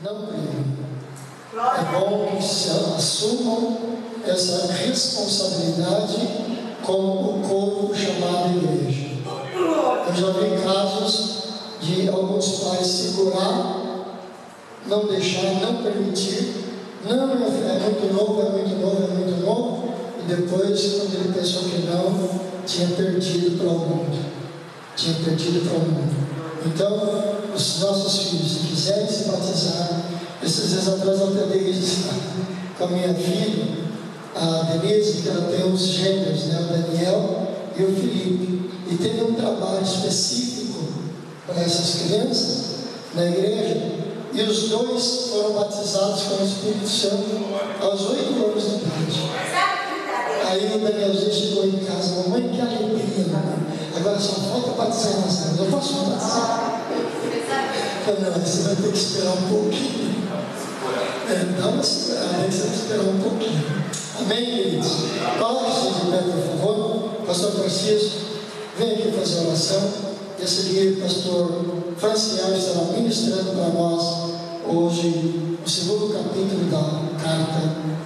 não privem. É bom que se assumam essa responsabilidade como o corpo chamado igreja. Eu já vi casos de alguns pais segurar, não deixar, não permitir. Não, meu filho, é muito novo, é muito novo, é muito novo. E depois, quando ele pensou que não, tinha perdido para o mundo. Então, os nossos filhos, se quiserem se batizar, esses dias atrás eu até dei isso com a minha filha, a Denise, que ela tem uns gêmeos, né, o Daniel e o Felipe. E teve um trabalho específico para essas crianças na igreja. E os dois foram batizados com o Espírito Santo aos 8 anos de idade. Aí o Danielzinho chegou em casa: mamãe, que alegria, mamãe. Agora só falta batizar nas águas. Eu posso batizar? Não, você vai ter que esperar um pouquinho. Dá uma segurada, aí você vai esperar um pouquinho. Amém, queridos? Coloque-se de pé, por favor. Pastor Tarcísio, vem aqui fazer a oração. E a seguir, o pastor Franciel estará ministrando para nós hoje o segundo capítulo da carta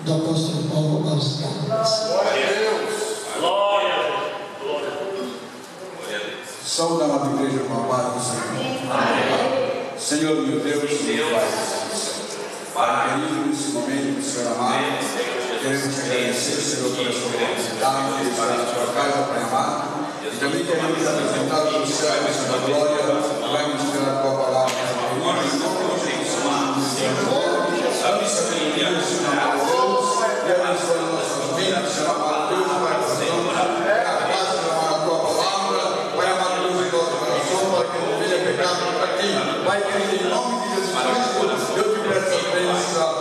do apóstolo Paulo aos Gálatas. Glória a Deus! Glória a Deus! Saúde, amada igreja, com a paz do Senhor. Amém. Senhor, meu Deus, Pai querido, nesse momento, Senhor amado, queremos te agradecer, Senhor, pela sua felicidade, pela sua casa, Pai amado. E também queremos apresentar para o céu, Senhor da glória, vai ministrar a tua palavra, Senhor. Em nome de Jesus, Senhor amado Deus, e abençoe nossas vidas, Senhor amado Deus, Pai, a paz, Senhor amado, a tua palavra, Pai amado Deus, em nosso coração, para que não venha pecado para ti. Pai querido, em nome de Jesus Cristo, eu te peço a bênção.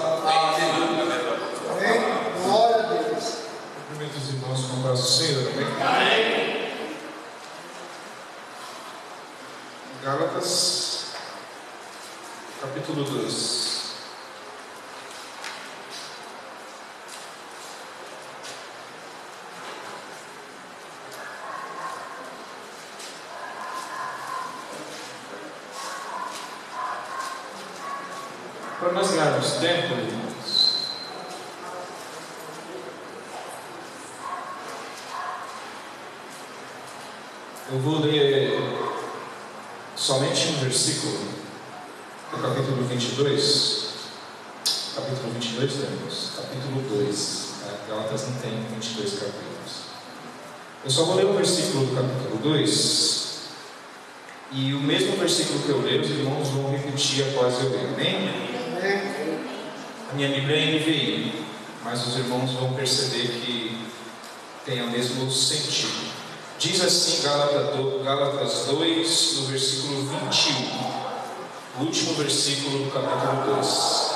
Amém. Glória a Deus. Cumprimento os irmãos com o braço do Senhor, amém? Amém. Gálatas, capítulo 2. Para nós ganharmos tempo, irmãos, eu vou ler somente um versículo do capítulo 22. Capítulo 22, irmãos? Capítulo 2. Gálatas não tem 22 capítulos. Eu só vou ler um versículo do capítulo 2. E o mesmo versículo que eu leio, os irmãos vão repetir após eu ler. Amém? A minha Bíblia é NVI, mas os irmãos vão perceber que tem o mesmo sentido. Diz assim Gálatas 2, no versículo 21, o último versículo do capítulo 2.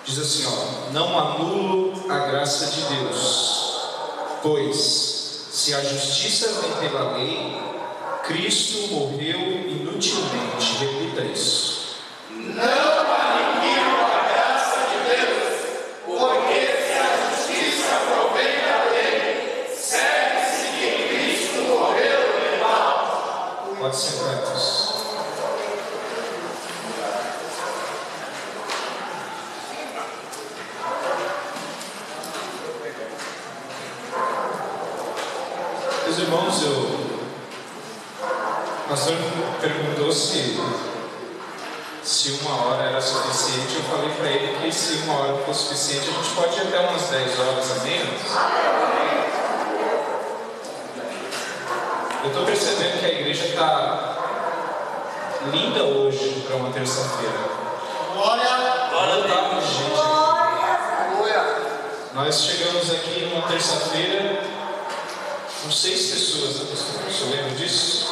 Diz assim, não anulo a graça de Deus, pois se a justiça vem pela lei, Cristo morreu inutilmente. Repita isso. Não aniquilo a graça de Deus, porque se a justiça provém da lei, segue-se que Cristo morreu em vão. Pode sentar, irmãos. Meus irmãos, o pastor perguntou se 1 hora era suficiente. Eu falei para ele que se 1 hora for suficiente, a gente pode ir até umas 10 horas a menos. Eu estou percebendo que a igreja está linda hoje para uma terça-feira. Glória a Deus. Gente aqui. Nós chegamos aqui numa terça-feira com 6 pessoas, né, pastor? O senhor lembra disso?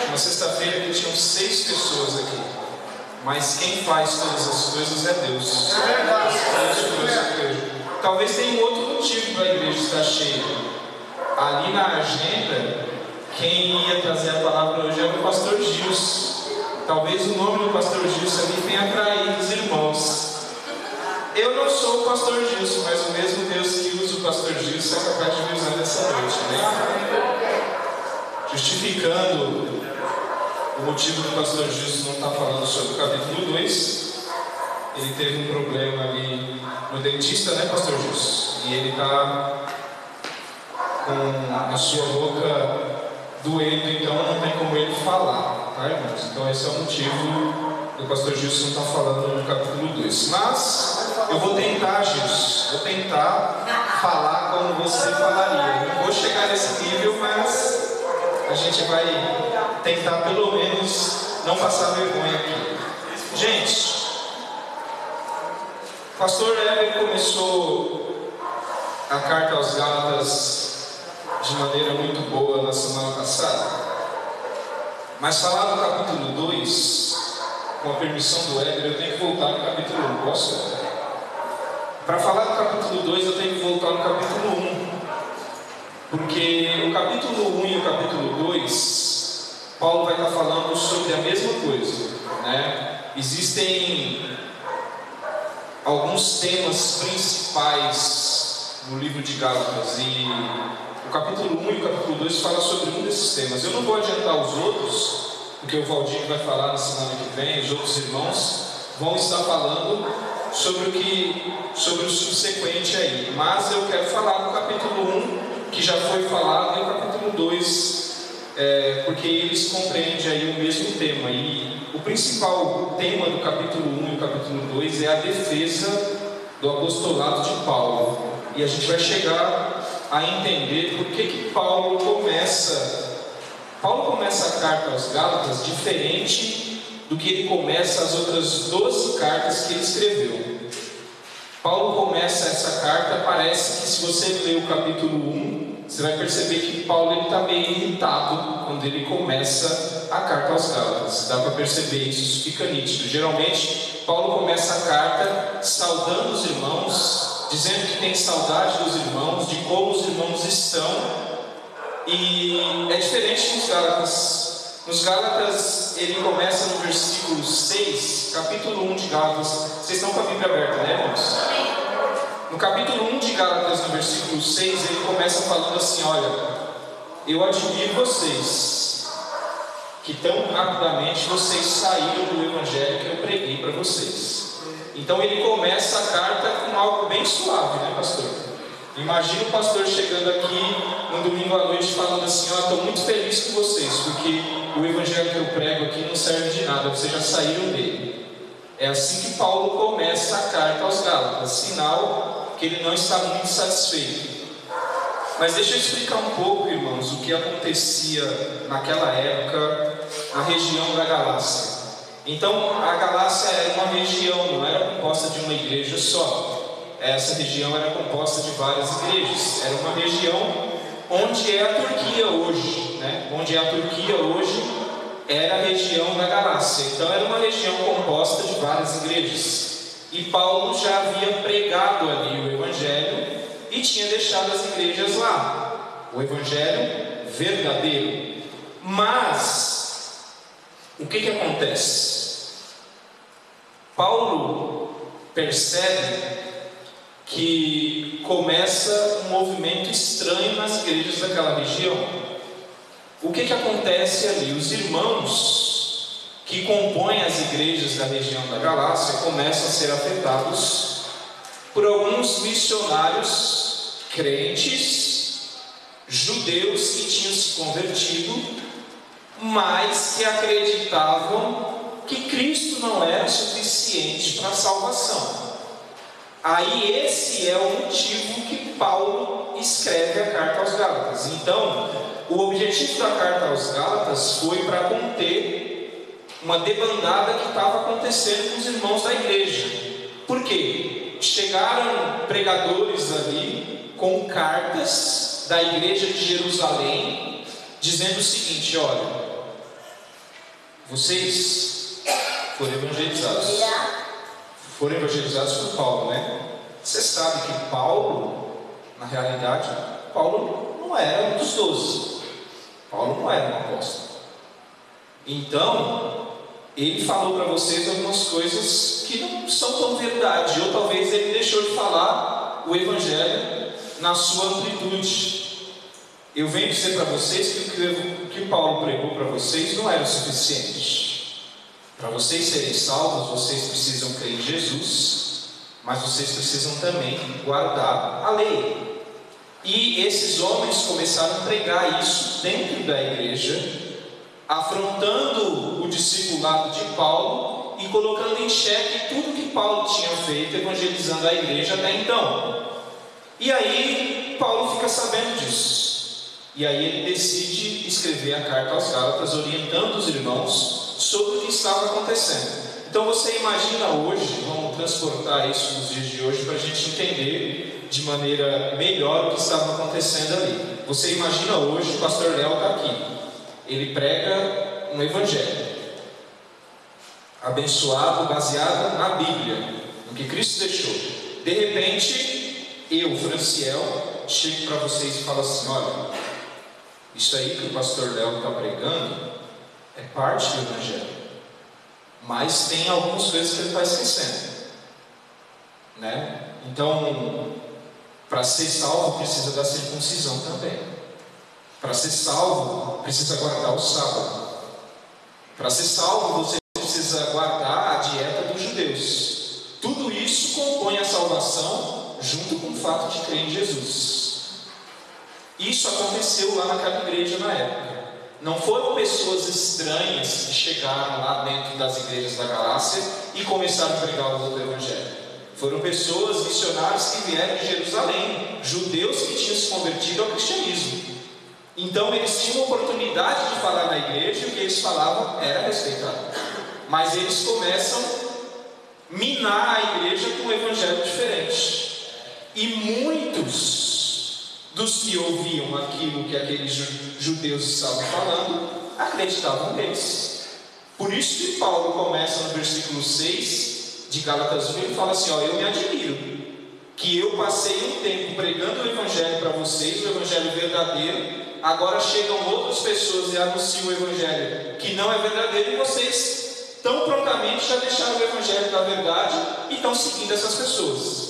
Uma sexta-feira que tinham 6 pessoas aqui. Mas quem faz todas as coisas é Deus. É verdade. Talvez tenha um outro motivo para a igreja estar cheia. Ali na agenda, quem ia trazer a palavra hoje era o pastor Gilson. Talvez o nome do pastor Gilson ali tenha atraído os irmãos. Eu não sou o pastor Gilson, mas o mesmo Deus que usa o pastor Gilson é capaz de me usar nessa noite, né? Justificando o motivo do pastor Gilson não estar falando sobre o capítulo 2, ele teve um problema ali no dentista, né, pastor Gilson? E ele está com a sua boca doendo, então não tem como ele falar, tá, irmãos? Então esse é o motivo do pastor Gilson está falando no capítulo 2. Mas eu vou tentar, Gilson, vou tentar falar como você falaria. Não vou chegar nesse nível, mas a gente vai tentar pelo menos não passar vergonha aqui. Gente, o pastor Heber começou a carta aos Gálatas de maneira muito boa na semana passada, mas falar do capítulo 2, com a permissão do Heber, eu tenho que voltar no capítulo 1, posso? Para falar do capítulo 2 eu tenho que voltar no capítulo 1, porque o capítulo 1 e o capítulo 2, Paulo vai estar falando sobre a mesma coisa, né? Existem alguns temas principais no livro de Gálatas, e o capítulo 1 e o capítulo 2 falam sobre um desses temas. Eu não vou adiantar os outros, porque o Valdir vai falar na semana que vem, os outros irmãos vão estar falando sobre o subsequente aí. Mas eu quero falar do capítulo 1, que já foi falado, e o capítulo 2, porque eles compreendem aí o mesmo tema. E o principal tema do capítulo 1 e o capítulo 2 é a defesa do apostolado de Paulo. E a gente vai chegar a entender por que Paulo começa a carta aos Gálatas diferente do que ele começa as outras 12 cartas que ele escreveu. Paulo começa essa carta, parece que se você ler o capítulo 1, você vai perceber que Paulo está meio irritado quando ele começa a carta aos Gálatas. Dá para perceber isso fica nítido. Geralmente, Paulo começa a carta saudando os irmãos, dizendo que tem saudade dos irmãos, de como os irmãos estão. E é diferente nos Gálatas. Nos Gálatas, ele começa no versículo 6, capítulo 1 de Gálatas. Vocês estão com a Bíblia aberta, né, irmãos? No capítulo 1 de Gálatas, no versículo 6, ele começa falando assim: olha, eu admiro vocês, que tão rapidamente vocês saíram do evangelho que eu preguei para vocês. Então ele começa a carta com algo bem suave, né, pastor? Imagina o pastor chegando aqui no domingo à noite falando assim: ó, estou muito feliz com vocês, porque o evangelho que eu prego aqui não serve de nada, vocês já saíram dele. É assim que Paulo começa a carta aos Gálatas, sinal que ele não está muito satisfeito. Mas deixa eu explicar um pouco, irmãos, o que acontecia naquela época na região da Galácia. Então, a Galácia era uma região, não era composta de uma igreja só. Essa região era composta de várias igrejas. Era uma região onde é a Turquia hoje, né? Onde é a Turquia hoje era a região da Galácia. Então era uma região composta de várias igrejas. E Paulo já havia pregado ali o evangelho e tinha deixado as igrejas lá, o evangelho verdadeiro. Mas o que acontece? Paulo percebe que começa um movimento estranho nas igrejas daquela região. O que acontece ali? Os irmãos que compõem as igrejas da região da Galácia começam a ser afetados por alguns missionários crentes, judeus que tinham se convertido, mas que acreditavam que Cristo não era suficiente para a salvação. Aí esse é o motivo que Paulo escreve a carta aos Gálatas. Então, o objetivo da carta aos Gálatas foi para conter uma debandada que estava acontecendo com os irmãos da igreja. Por quê? Chegaram pregadores ali com cartas da igreja de Jerusalém, dizendo o seguinte: olha, vocês foram evangelizados por Paulo, né? Você sabe que Paulo, na realidade, Paulo não era um dos 12. Paulo não era um apóstolo. Então, ele falou para vocês algumas coisas que não são tão verdade, ou talvez ele deixou de falar o evangelho na sua amplitude. Eu venho dizer para vocês que o que Paulo pregou para vocês não era o suficiente. Para vocês serem salvos, vocês precisam crer em Jesus, mas vocês precisam também guardar a lei. E esses homens começaram a pregar isso dentro da igreja, afrontando o discipulado de Paulo e colocando em xeque tudo que Paulo tinha feito, evangelizando a igreja até então. E aí Paulo fica sabendo disso, e aí ele decide escrever a carta aos Gálatas, orientando os irmãos sobre o que estava acontecendo. Então você imagina hoje, vamos transportar isso nos dias de hoje para a gente entender de maneira melhor o que estava acontecendo ali. Você imagina hoje, o pastor Léo está aqui, ele prega um evangelho abençoado, baseado na Bíblia, no que Cristo deixou. De repente, eu, Franciel, chego para vocês e falo assim: olha, isso aí que o pastor Léo está pregando é parte do evangelho, mas tem algumas coisas que ele está esquecendo, né? Então, para ser salvo precisa da circuncisão também. Para ser salvo precisa guardar o sábado. Para ser salvo você precisa guardar a dieta dos judeus. Tudo isso compõe a salvação, junto com o fato de crer em Jesus. Isso aconteceu lá naquela igreja na época. Não foram pessoas estranhas que chegaram lá dentro das igrejas da Galácia e começaram a pregar o evangelho. Foram pessoas, missionários que vieram de Jerusalém, judeus que tinham se convertido ao cristianismo. Então eles tinham oportunidade de falar na igreja, e o que eles falavam era respeitado. Mas eles começam a minar a igreja com um evangelho diferente. E muitos dos que ouviam aquilo que aqueles judeus estavam falando, acreditavam neles. Por isso que Paulo começa no versículo 6 de Gálatas 1, ele fala assim: ó, eu me admiro que eu passei um tempo pregando o evangelho para vocês, o evangelho verdadeiro, agora chegam outras pessoas e anunciam o evangelho que não é verdadeiro, e vocês tão prontamente já deixaram o evangelho da verdade e estão seguindo essas pessoas.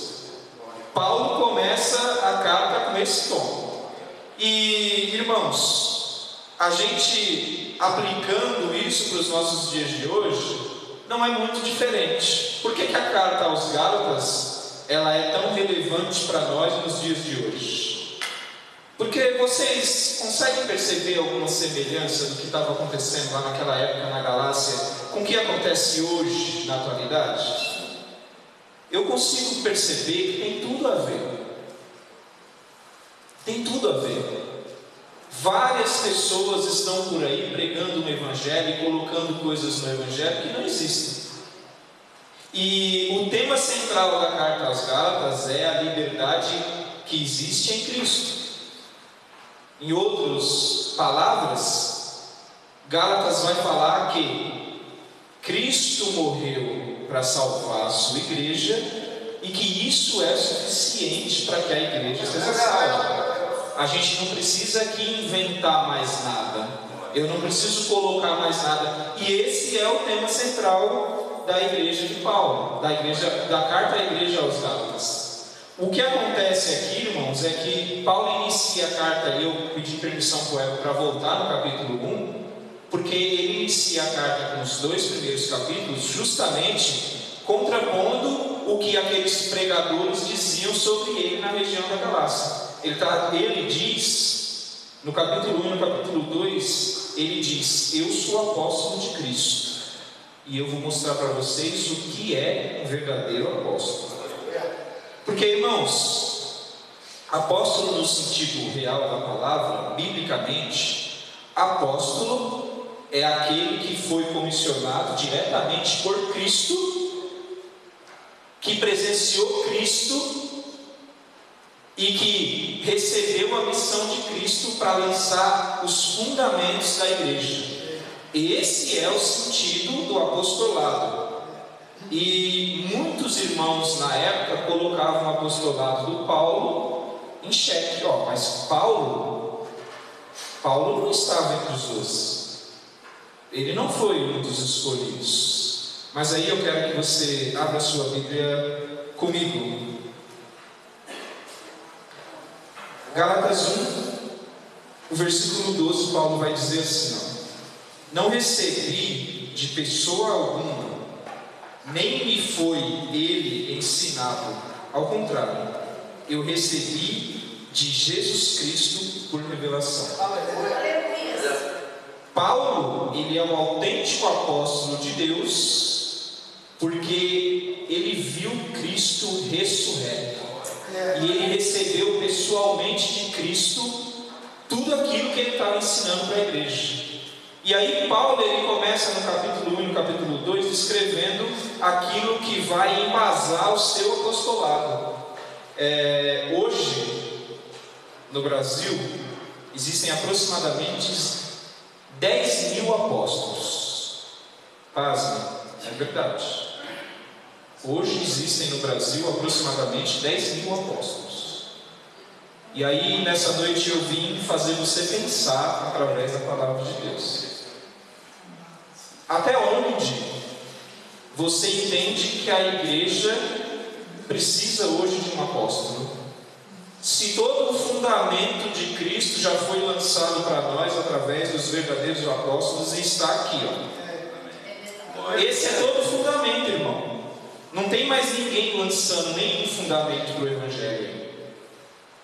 Paulo começa a carta com esse tom. E irmãos, a gente aplicando isso para os nossos dias de hoje não é muito diferente. Por que a carta aos Gálatas ela é tão relevante para nós nos dias de hoje? Porque vocês conseguem perceber alguma semelhança do que estava acontecendo lá naquela época na Galácia com o que acontece hoje na atualidade? Eu consigo perceber que tem tudo a ver. Tem tudo a ver. Várias pessoas estão por aí pregando um evangelho e colocando coisas no evangelho que não existem. E o tema central da carta aos Gálatas é a liberdade que existe em Cristo. Em outras palavras, Gálatas vai falar que Cristo morreu para salvar a sua igreja e que isso é suficiente para que a igreja seja salva. A gente não precisa aqui inventar mais nada. Eu não preciso colocar mais nada. E esse é o tema central da igreja de Paulo, da carta à igreja aos Gálatas. O que acontece aqui, irmãos, é que Paulo inicia a carta, e eu pedi permissão para o Ego para voltar no capítulo 1, porque ele inicia a carta com os 2 primeiros capítulos, justamente contrapondo o que aqueles pregadores diziam sobre ele na região da Galácia. Ele diz, no capítulo 1 e no capítulo 2, ele diz: eu sou apóstolo de Cristo, e eu vou mostrar para vocês o que é um verdadeiro apóstolo. Porque, irmãos, apóstolo no sentido real da palavra, biblicamente, apóstolo é aquele que foi comissionado diretamente por Cristo, que presenciou Cristo e que recebeu a missão de Cristo para lançar os fundamentos da igreja. Esse é o sentido do apostolado. E muitos irmãos na época colocavam o apostolado do Paulo em xeque. Mas Paulo não estava entre os 12. Ele não foi um dos escolhidos. Mas aí eu quero que você abra a sua Bíblia comigo. Gálatas 1, o versículo 12, Paulo vai dizer assim: não recebi de pessoa alguma, nem me foi ele ensinado. Ao contrário, eu recebi de Jesus Cristo por revelação. Paulo, ele é um autêntico apóstolo de Deus, porque ele viu Cristo ressurreto. E ele recebeu pessoalmente de Cristo tudo aquilo que ele estava ensinando para a igreja. E aí Paulo, ele começa no capítulo 1 e no capítulo 2 descrevendo aquilo que vai embasar o seu apostolado. Hoje, no Brasil, existem aproximadamente 10 mil apóstolos. Pasmem, é verdade. Hoje existem no Brasil aproximadamente 10 mil apóstolos. E aí, nessa noite, eu vim fazer você pensar através da palavra de Deus. Até onde você entende que a igreja precisa hoje de um apóstolo? Se todo o fundamento de Cristo já foi lançado para nós através dos verdadeiros apóstolos e está aqui, ó. Esse é todo o fundamento, irmão. Não tem mais ninguém lançando nenhum fundamento do Evangelho.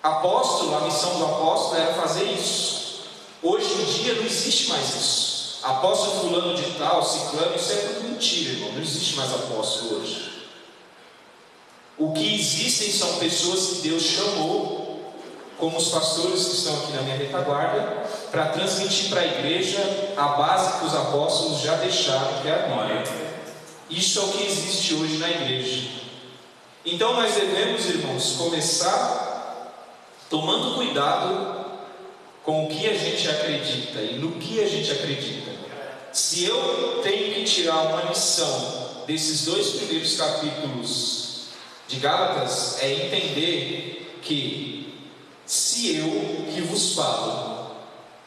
Apóstolo, a missão do apóstolo era fazer isso. Hoje em dia não existe mais isso. Apóstolo fulano de tal, ciclano, isso é tudo mentira, irmão. Não existe mais apóstolo hoje. O que existem são pessoas que Deus chamou, como os pastores que estão aqui na minha retaguarda, para transmitir para a igreja a base que os apóstolos já deixaram, que é a Bíblia. Isso é o que existe hoje na igreja. Então nós devemos, irmãos, começar tomando cuidado com o que a gente acredita e no que a gente acredita. Se eu tenho que tirar uma lição desses 2 primeiros capítulos de Gálatas, é entender que se eu que vos falo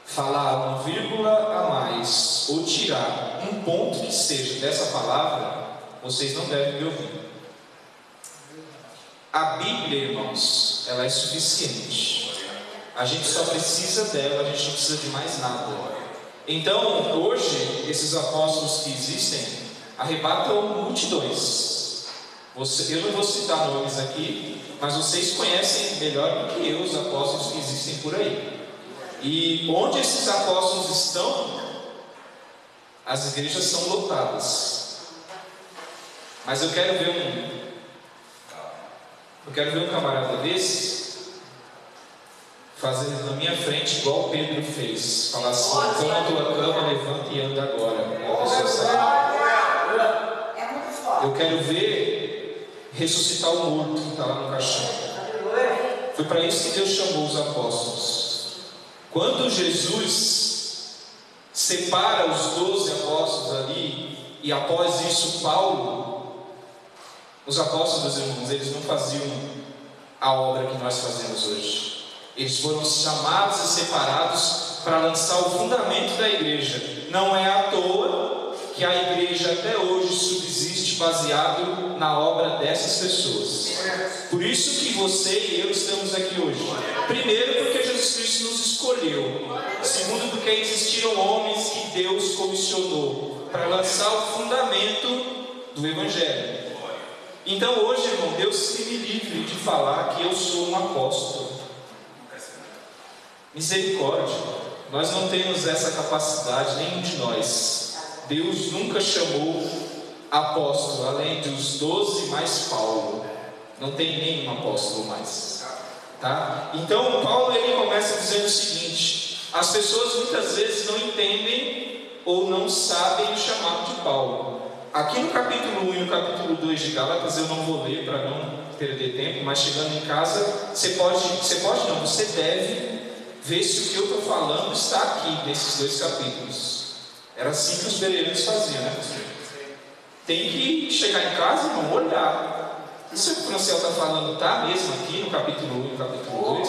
falar uma vírgula a mais ou tirar um ponto que seja dessa palavra, vocês não devem me ouvir. A Bíblia, irmãos, ela é suficiente. A gente só precisa dela, a gente não precisa de mais nada. Então, hoje, esses apóstolos que existem arrebatam multidões. Eu não vou citar nomes aqui, mas vocês conhecem melhor do que eu os apóstolos que existem por aí. E onde esses apóstolos estão, as igrejas são lotadas. Mas eu quero ver um camarada desse fazer na minha frente igual Pedro fez. Falar assim: toma a tua cama, levanta e anda agora. Eu quero ver ressuscitar o morto que está lá no caixão. Foi para isso que Deus chamou os apóstolos. Quando Jesus separa os 12 apóstolos ali, e após isso Paulo, os apóstolos, irmãos, eles não faziam a obra que nós fazemos hoje. Eles foram chamados e separados para lançar o fundamento da igreja. Não é à toa que a igreja até hoje subsiste baseado na obra dessas pessoas. Por isso que você e eu estamos aqui hoje. Primeiro, porque Jesus Cristo nos escolheu. Segundo, porque existiram homens que Deus comissionou para lançar o fundamento do Evangelho. Então hoje, irmão, Deus que me livre de falar que eu sou um apóstolo. Misericórdia. Nós não temos essa capacidade, nenhum de nós. Deus nunca chamou apóstolo, além dos 12 mais Paulo. Não tem nenhum apóstolo mais. Tá? Então Paulo, ele começa dizendo o seguinte: as pessoas muitas vezes não entendem ou não sabem o chamado de Paulo. Aqui no capítulo 1 e no capítulo 2 de Gálatas, eu não vou ler para não perder tempo, mas chegando em casa, você deve ver se o que eu estou falando está aqui nesses 2 capítulos. Era assim que os bereanos faziam, né, pastor? Tem que chegar em casa e não olhar. Isso que o Franciel está falando está mesmo aqui no capítulo 1 e no capítulo 2?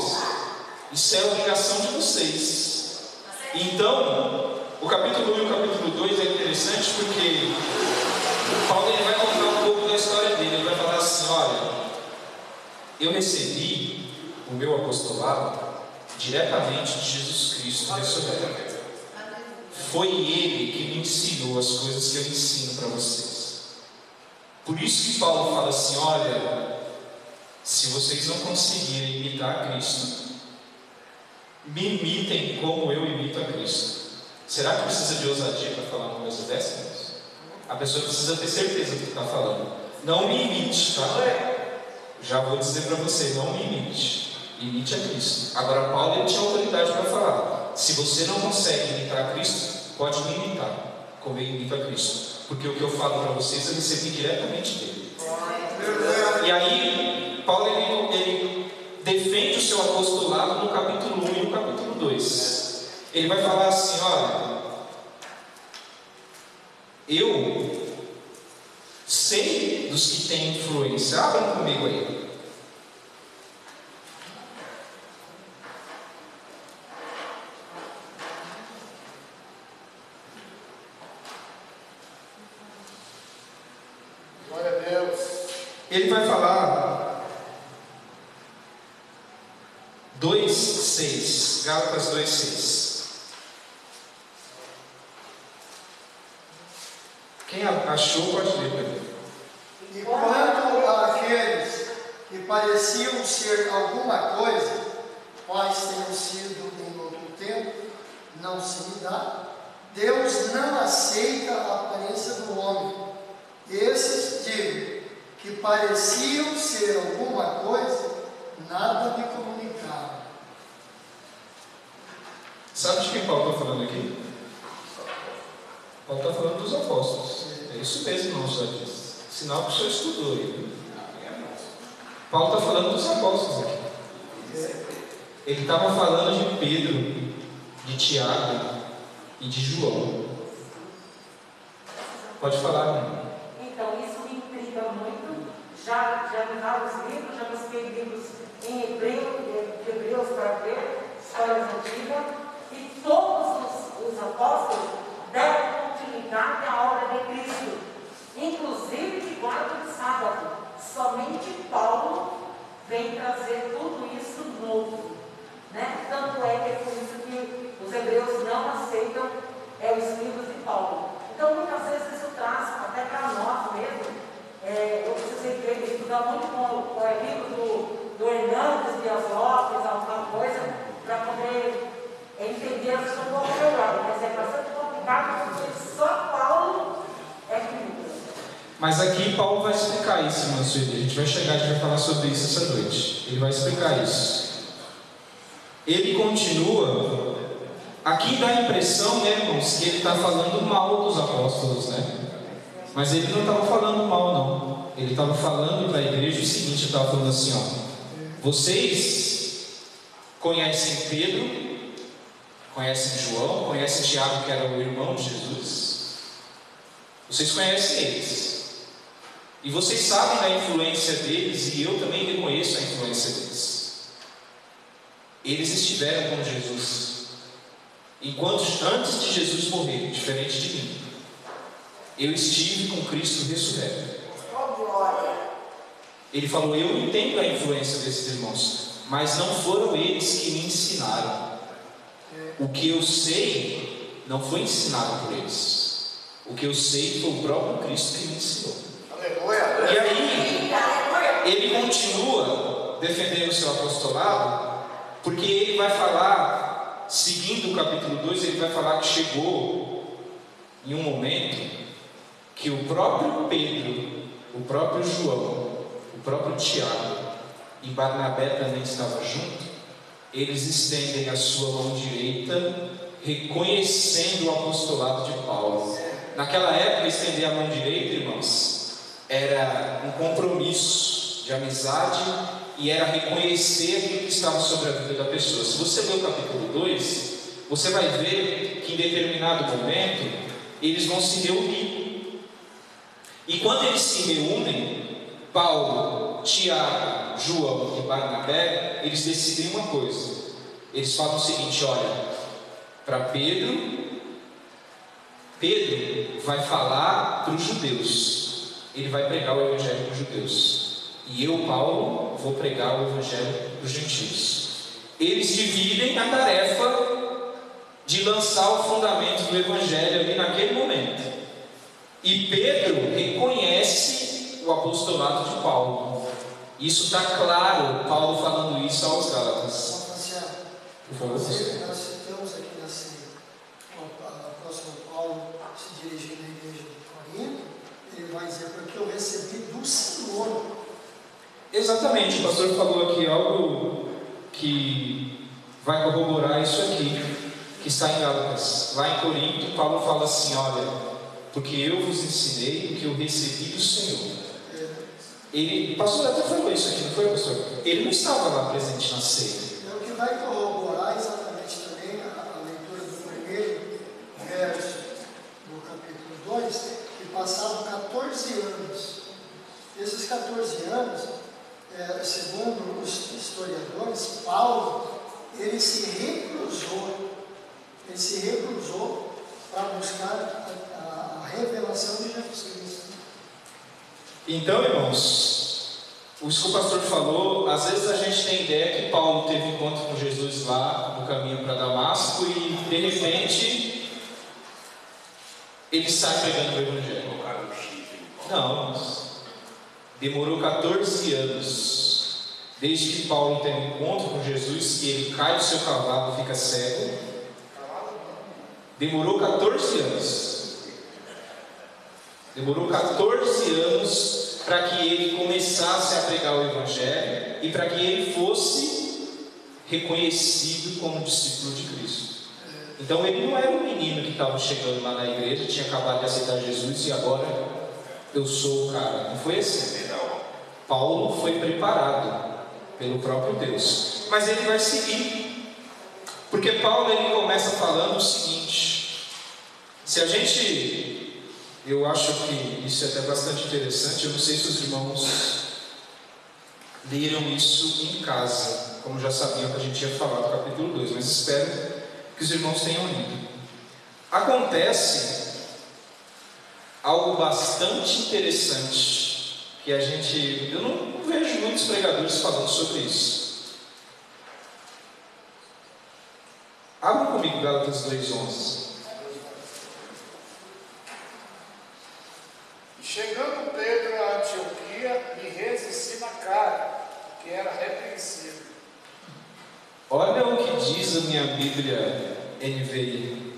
Isso é obrigação de vocês. Então, o capítulo 1 e o capítulo 2 é interessante porque Paulo, ele vai contar um pouco da história dele. Ele vai falar assim: olha, eu recebi o meu apostolado diretamente de Jesus Cristo ressurreto. foi Ele que me ensinou as coisas que eu ensino para vocês. Por isso que Paulo fala assim: olha, se vocês não conseguirem imitar Cristo, me imitem como eu imito a Cristo. Será que precisa de ousadia para falar uma coisa dessa? A pessoa precisa ter certeza do que está falando. Não me imite, tá? Já vou dizer para você, não me imite. Imite a Cristo. Agora, Paulo, ele tinha autoridade para falar: se você não consegue imitar a Cristo, pode me imitar como eu imito a Cristo, porque o que eu falo para vocês eu recebi diretamente dele. E aí, Paulo ele defende o seu apostolado no capítulo 1 e no capítulo 2. Ele vai falar assim: olha, eu sei dos que têm influência. Abram comigo aí. Glória a Deus. Ele vai falar 2:6, Gálatas 2:6. Quem achou pode ler para mim. E quanto àqueles que pareciam ser alguma coisa, quais tenham sido em outro tempo, não se me dá, Deus não aceita a aparência do homem. Esses, digo, que pareciam ser alguma coisa, nada me comunicaram. Sabe de quem Paulo está falando aqui? Paulo está falando dos apóstolos. É isso mesmo, irmão, já disse. Sinal que o senhor estudou aí. Paulo está falando dos apóstolos aqui. Ele estava falando de Pedro, de Tiago e de João. Pode falar, irmão. Então, isso me intriga muito. Já li vários livros, já busquei livros em hebreus para ver, histórias antigas, e todos os apóstolos deram continuidade à obra de Cristo, inclusive de guarda de sábado. Somente Paulo vem trazer tudo isso novo, né? Tanto é que é por isso que os hebreus não aceitam os livros de Paulo. Então, muitas vezes isso traz, até para nós mesmo, eu precisei estudar muito com o livro do Hernandes, Dias Lopes, alguma coisa, para poder entender as coisas um pouco melhor. Mas é bastante complicado, porque só Paulo é que muda. Mas aqui Paulo vai explicar isso, irmão Sueli. A gente vai chegar, a gente vai falar sobre isso essa noite. Ele vai explicar isso. Ele continua. Aqui dá a impressão, né, irmãos, que ele está falando mal dos apóstolos, né? Mas ele não estava falando mal, não. Ele estava falando para a igreja o seguinte: ele estava falando assim, ó: vocês conhecem Pedro, conhecem João, conhecem Tiago, que era o irmão de Jesus. Vocês conhecem eles. E vocês sabem da influência deles, e eu também reconheço a influência deles. Eles estiveram com Jesus antes de Jesus morrer, diferente de mim. Eu estive com Cristo ressurreto. Ele falou: eu entendo a influência desses irmãos, mas não foram eles que me ensinaram. O que eu sei não foi ensinado por eles. O que eu sei foi o próprio Cristo que me ensinou. E aí, ele continua defendendo o seu apostolado, porque ele vai falar, seguindo o capítulo 2, ele vai falar que chegou em um momento que o próprio Pedro, o próprio João, o próprio Tiago e Barnabé também estavam juntos. Eles estendem a sua mão direita, reconhecendo o apostolado de Paulo. Naquela época, estender a mão direita, irmãos, era um compromisso de amizade e era reconhecer aquilo que estava sobre a vida da pessoa. Se você ler o capítulo 2, você vai ver que em determinado momento eles vão se reunir. E quando eles se reúnem, Paulo, Tiago, João e Barnabé, eles decidem uma coisa. Eles falam o seguinte: olha, para Pedro vai falar para os judeus. Ele vai pregar o evangelho para os judeus. E eu, Paulo, vou pregar o evangelho para os gentios. Eles dividem a tarefa de lançar o fundamento do Evangelho ali naquele momento. E Pedro reconhece o apostolado de Paulo. Isso está claro, Paulo falando isso aos Gálatas. Por favor. Nós citamos aqui o apóstolo Paulo se dirigindo à igreja de Corinto, ele vai dizer, porque eu recebi do Senhor. Exatamente, o pastor falou aqui algo que vai corroborar isso aqui, que está em Gálatas. Lá em Corinto, Paulo fala assim: olha, porque eu vos ensinei o que eu recebi do Senhor. O pastor até falou isso aqui, não foi, pastor? Ele não estava lá presente na ceia. O que vai corroborar exatamente também a leitura do primeiro verso do capítulo 2, que passavam 14 anos. Esses 14 anos, segundo os historiadores, Paulo, ele se recusou para buscar a revelação de Jesus Cristo. Então, irmãos, isso que o pastor falou, às vezes a gente tem ideia que Paulo teve encontro com Jesus lá no caminho para Damasco e de repente ele sai pregando o Evangelho. Não, demorou 14 anos, desde que Paulo teve encontro com Jesus, que ele cai do seu cavalo e fica cego. Demorou 14 anos. Demorou 14 anos para que ele começasse a pregar o Evangelho e para que ele fosse reconhecido como discípulo de Cristo. Então ele não era um menino que estava chegando lá na igreja, tinha acabado de aceitar Jesus e agora eu sou o cara. Não foi assim. Paulo foi preparado pelo próprio Deus, mas ele vai seguir, porque Paulo ele começa falando o seguinte: se a gente, eu acho que isso é até bastante interessante, eu não sei se os irmãos leram isso em casa, como já sabiam que a gente ia falar do capítulo 2, mas espero que os irmãos tenham lido. Acontece algo bastante interessante que eu não vejo muitos pregadores falando sobre isso. Abra comigo Gálatas 2:11. Chegando Pedro a Antioquia, lhe resisti na cara, que era repreensível. Olha o que diz a minha Bíblia NVI.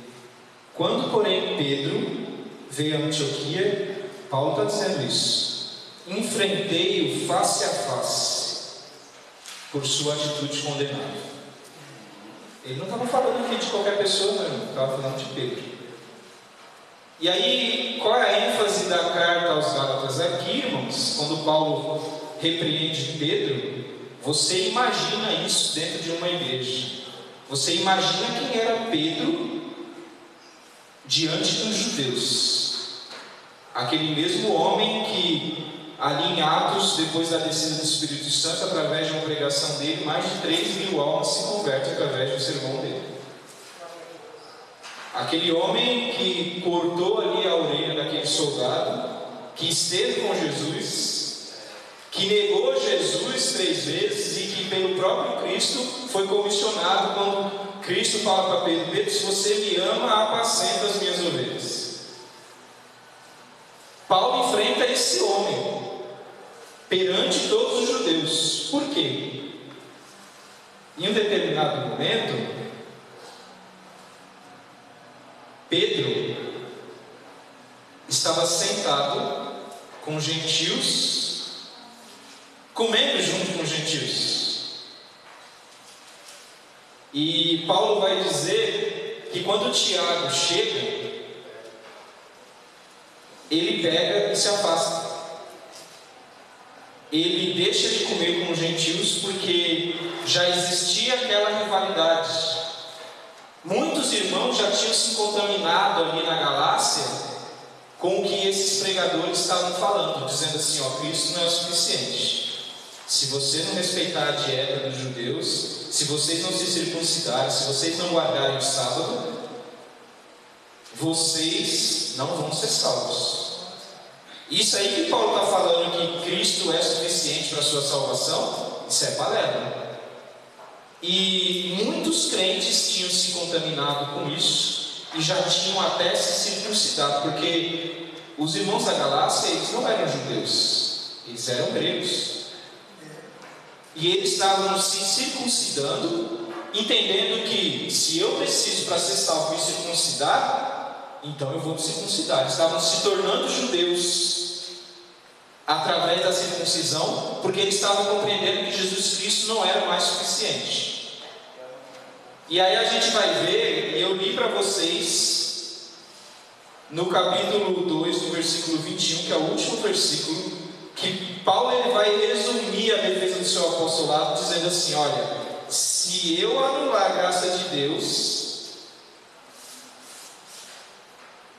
Quando, porém, Pedro veio a Antioquia, Paulo está dizendo isso: enfrentei-o face a face por sua atitude condenável. Ele não estava falando aqui de qualquer pessoa, não, estava falando de Pedro. E aí, qual é a ênfase da carta aos Gálatas? Aqui, irmãos, quando Paulo repreende Pedro, você imagina isso dentro de uma igreja. Você imagina quem era Pedro diante dos judeus. Aquele mesmo homem que ali em Atos, depois da descida do Espírito Santo, através de uma pregação dele, mais de 3.000 almas se convertem através do sermão dele. Aquele homem que cortou ali a orelha daquele soldado, que esteve com Jesus, que negou Jesus 3 vezes e que pelo próprio Cristo foi comissionado quando Cristo fala para Pedro: Pedro, se você me ama, apacenta as minhas ovelhas. Paulo enfrenta esse homem perante todos os judeus. Por quê? Em um determinado momento, Pedro estava sentado com gentios, comendo junto com gentios. E Paulo vai dizer que quando Tiago chega, ele pega e se afasta. Ele deixa de comer com os gentios porque já existia aquela rivalidade. Muitos irmãos já tinham se contaminado ali na Galácia com o que esses pregadores estavam falando, dizendo assim: ó, Cristo não é o suficiente. Se você não respeitar a dieta dos judeus, se vocês não se circuncidarem, se vocês não guardarem o sábado, vocês não vão ser salvos. Isso aí que Paulo está falando, que Cristo é suficiente para a sua salvação, isso é balela. E muitos crentes tinham se contaminado com isso e já tinham até se circuncidado, porque os irmãos da Galácia, eles não eram judeus, eles eram gregos. E eles estavam se circuncidando, entendendo que se eu preciso para ser salvo me circuncidar, então eu vou me circuncidar. Eles estavam se tornando judeus através da circuncisão, porque eles estavam compreendendo que Jesus Cristo não era mais suficiente. E aí a gente vai ver, e eu li para vocês no capítulo 2, no versículo 21, que é o último versículo, que Paulo ele vai resumir a defesa do seu apostolado dizendo assim: olha, se eu anular a graça de Deus,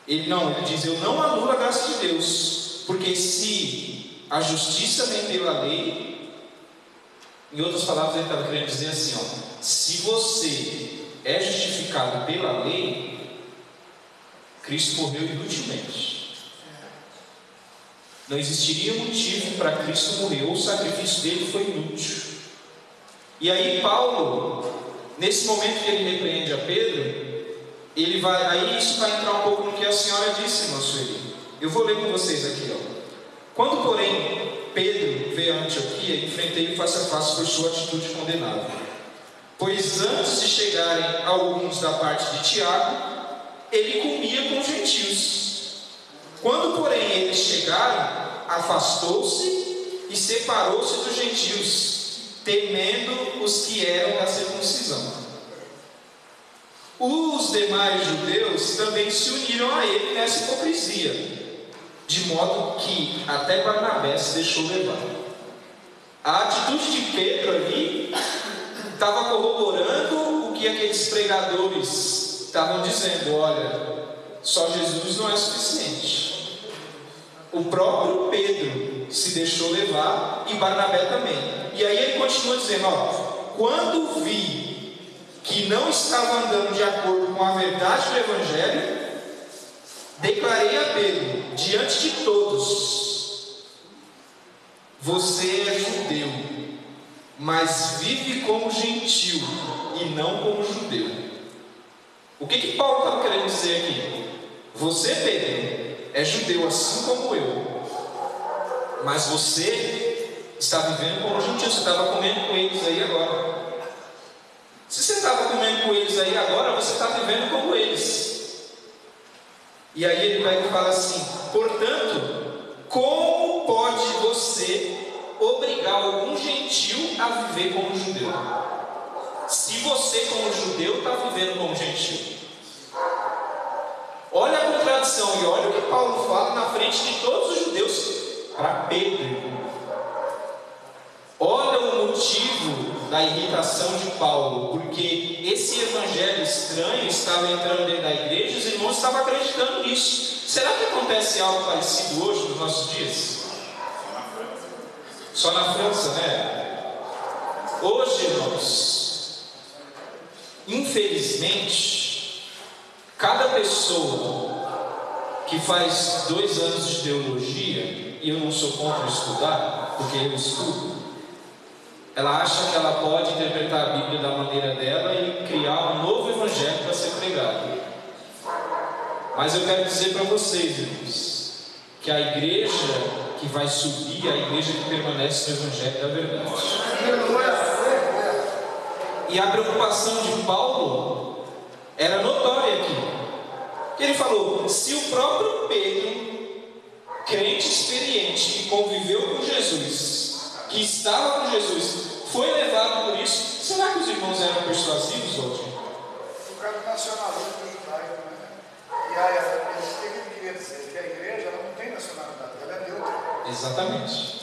ele diz, eu não anulo a graça de Deus, porque se a justiça vem pela lei, em outras palavras ele estava querendo dizer assim, ó, se você é justificado pela lei, Cristo morreu inutilmente. Não existiria motivo para Cristo morrer, ou o sacrifício dele foi inútil. E aí Paulo, nesse momento que ele repreende a Pedro, aí isso vai entrar um pouco no que a senhora disse, irmã Sueli. Eu vou ler com vocês aqui, ó. Quando, porém, Pedro veio a Antioquia, enfrentei-o face a face por sua atitude condenável. Pois antes de chegarem alguns da parte de Tiago, ele comia com gentios. Quando, porém, eles chegaram, afastou-se e separou-se dos gentios, temendo os que eram da circuncisão. Os demais judeus também se uniram a ele nessa hipocrisia, de modo que até Barnabé se deixou levar. A atitude de Pedro ali estava corroborando o que aqueles pregadores estavam dizendo: olha, só Jesus não é suficiente. O próprio Pedro se deixou levar e Barnabé também. E aí ele continua dizendo: ó, quando vi que não estava andando de acordo com a verdade do Evangelho, declarei a Pedro, diante de todos: você é judeu, mas vive como gentil e não como judeu. O que Paulo estava querendo dizer aqui? Você, Pedro, é judeu assim como eu, mas você está vivendo como gentil. Você estava comendo com eles aí agora. Se você estava comendo com eles aí agora, você está vivendo como eles. E aí ele vai falar assim: portanto, como pode você obrigar algum gentil a viver como judeu, se você como judeu está vivendo como gentil? Olha a contradição, e olha o que Paulo fala na frente de todos os judeus para Pedro. Olha o motivo da irritação de Paulo, porque esse evangelho estranho estava entrando dentro da igreja e os irmãos estavam acreditando nisso. Será que acontece algo parecido hoje nos nossos dias? Só na França, né? Hoje, irmãos, infelizmente, cada pessoa que faz 2 anos de teologia, e eu não sou contra estudar, porque eu estudo, ela acha que ela pode interpretar a Bíblia da maneira dela e criar um novo evangelho para ser pregado. Mas eu quero dizer para vocês, irmãos, que a igreja que vai subir é a igreja que permanece no evangelho da verdade. E a preocupação de Paulo era notória aqui. Ele falou: se o próprio Pedro, crente experiente, que conviveu com Jesus, que estava com Jesus, foi levado por isso, será que os irmãos eram persuasivos hoje? O cara do nacionalismo judaico, né? E aí, o que ele queria dizer? Que a igreja ela não tem nacionalidade, ela é neutra. Exatamente.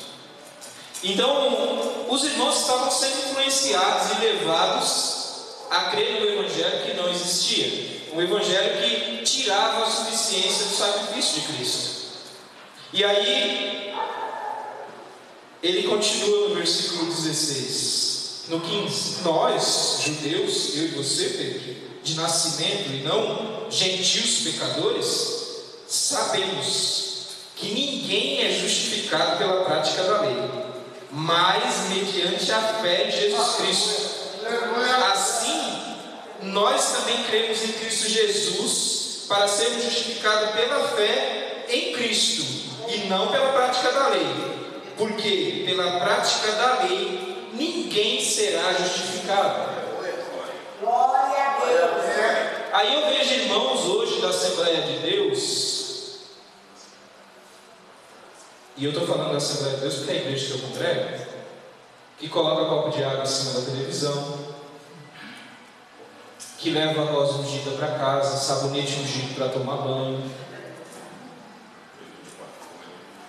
Então, os irmãos estavam sendo influenciados e levados a crer no evangelho que não existia. Um evangelho que tirava a suficiência do sacrifício de Cristo. E aí, ele continua no versículo 16, no 15: nós, judeus, eu e você, Pedro, de nascimento e não gentios pecadores, sabemos que ninguém é justificado pela prática da lei, mas mediante a fé em Jesus Cristo. Assim, nós também cremos em Cristo Jesus para sermos justificados pela fé em Cristo e não pela prática da lei, porque pela prática da lei ninguém será justificado. Glória a Deus. Aí eu vejo irmãos hoje da Assembleia de Deus, e eu estou falando da Assembleia de Deus porque é a igreja que eu congrego, que coloca copo de água em cima da televisão, que leva a rosa ungida para casa, sabonete ungido para tomar banho.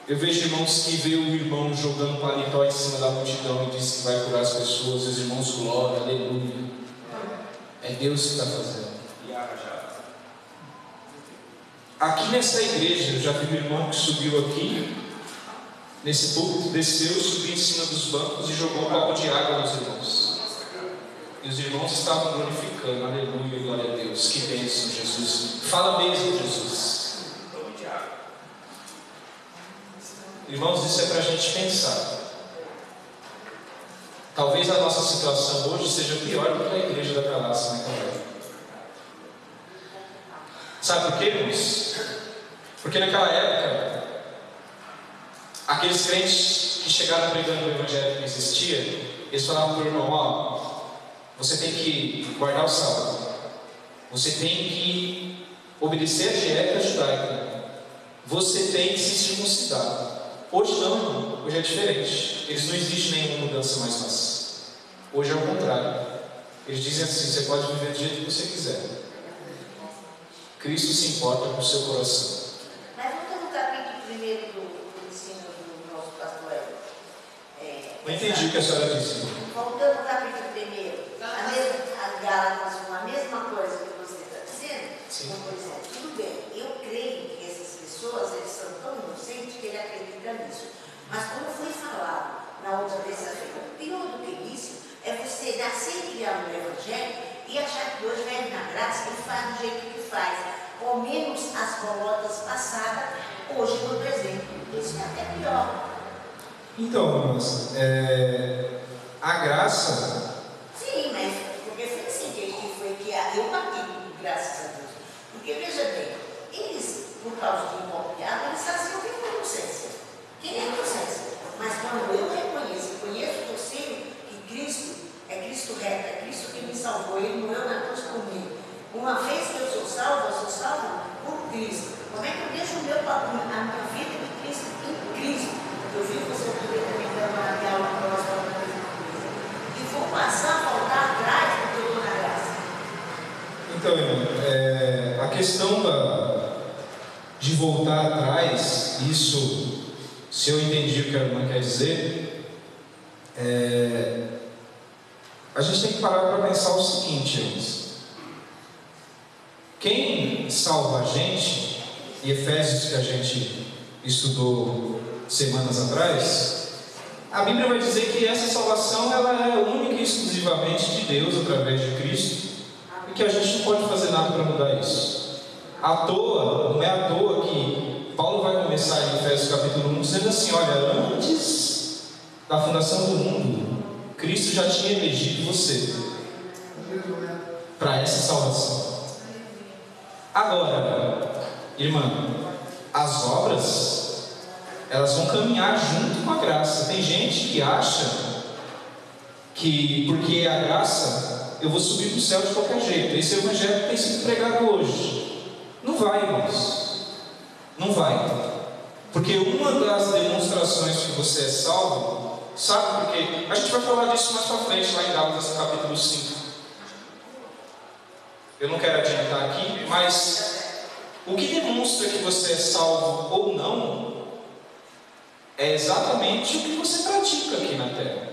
Eu vejo irmãos que vê o irmão jogando paletó em cima da multidão e diz que vai curar as pessoas, e os irmãos glória, aleluia. É Deus que está fazendo. Aqui nessa igreja, eu já vi um irmão que subiu aqui, nesse púlpito, desceu, subiu em cima dos bancos e jogou um copo de água nos irmãos. E os irmãos estavam glorificando, aleluia, glória a Deus. Que bênção, Jesus. Fala mesmo, Jesus. Irmãos, isso é para a gente pensar. Talvez a nossa situação hoje seja pior do que a igreja da Galácia naquela época. Sabe por quê, irmãos? Porque naquela época, aqueles crentes que chegaram pregando o evangelho que não existia, eles falavam para o irmão: ó, você tem que guardar o sábado, você tem que obedecer a dieta judaica, você tem que se circuncidar. Hoje não, irmão. Hoje é diferente. Eles não existe nenhuma mudança mais fácil. Hoje é o contrário. Eles dizem assim: você pode viver do jeito que você quiser. Cristo se importa com o seu coração. Mas voltando no capítulo 1 do ensino do nosso pastor Não entendi o que a senhora disse. voltando ao capítulo 1, as Gálatas, a mesma coisa que você está dizendo. Sim. Por exemplo, tudo bem, eu creio que essas pessoas, eles são tão inocentes que ele acredita nisso. Mas como foi falado na outra terça-feira, o pior do que isso é você nascer e criar no Evangelho e achar que hoje vai na graça e faz do jeito que faz, com menos as colotas passadas, hoje no presente. Isso é até pior. Então, irmãs, a graça. Sim, mas porque foi assim que foi que eu bati, graças a Deus. Porque veja bem, eles, por causa de um copo de água, eles faziam o que foi inocência. Quem é inocência? Mas quando eu reconheço, conheço que eu sei que Cristo é Cristo reto, é Cristo que me salvou, Ele morreu na cruz comigo. Uma vez que eu sou salvo por Cristo. Como é que eu deixo a minha vida de Cristo em Cristo? Eu vi você poder também trabalhar de aula próxima da mesma coisa. E vou passar a voltar atrás porque eu estou na graça. Então, irmão, a questão de voltar atrás, isso, se eu entendi o que a irmã quer dizer, a gente tem que parar para pensar o seguinte, irmãos. Quem salva a gente, e Efésios que a gente estudou semanas atrás, a Bíblia vai dizer que essa salvação ela é única e exclusivamente de Deus através de Cristo e que a gente não pode fazer nada para mudar isso. Não é à toa que Paulo vai começar em Efésios capítulo 1 dizendo assim: olha, antes da fundação do mundo, Cristo já tinha elegido você para essa salvação. Agora, irmã, as obras, elas vão caminhar junto com a graça. Tem gente que acha que porque é a graça, eu vou subir para o céu de qualquer jeito. Esse evangelho tem sido pregado hoje. Não vai, irmãos. Não vai. Porque uma das demonstrações que você é salvo, sabe por quê? A gente vai falar disso mais para frente, lá em Gálatas capítulo 5. Eu não quero adiantar aqui, mas o que demonstra que você é salvo ou não é exatamente o que você pratica aqui na terra.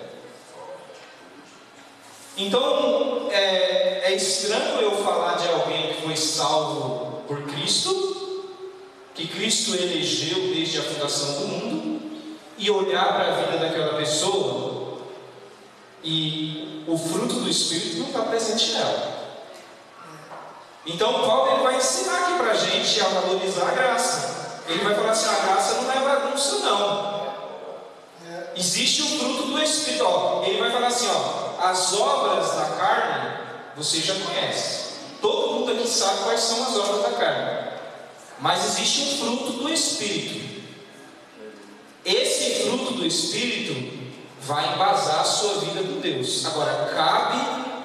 Então, é estranho eu falar de alguém que foi salvo por Cristo, que Cristo elegeu desde a fundação do mundo, e olhar para a vida daquela pessoa e o fruto do Espírito não está presente nela. Então Paulo ele vai ensinar aqui para a gente a valorizar a graça. Ele vai falar assim: a graça não é bagunça não. Existe o fruto do Espírito. Ele vai falar assim: as obras da carne, você já conhece. Todo mundo aqui sabe quais são as obras da carne. Mas existe um fruto do Espírito. Esse fruto do Espírito vai embasar a sua vida com Deus. Agora, cabe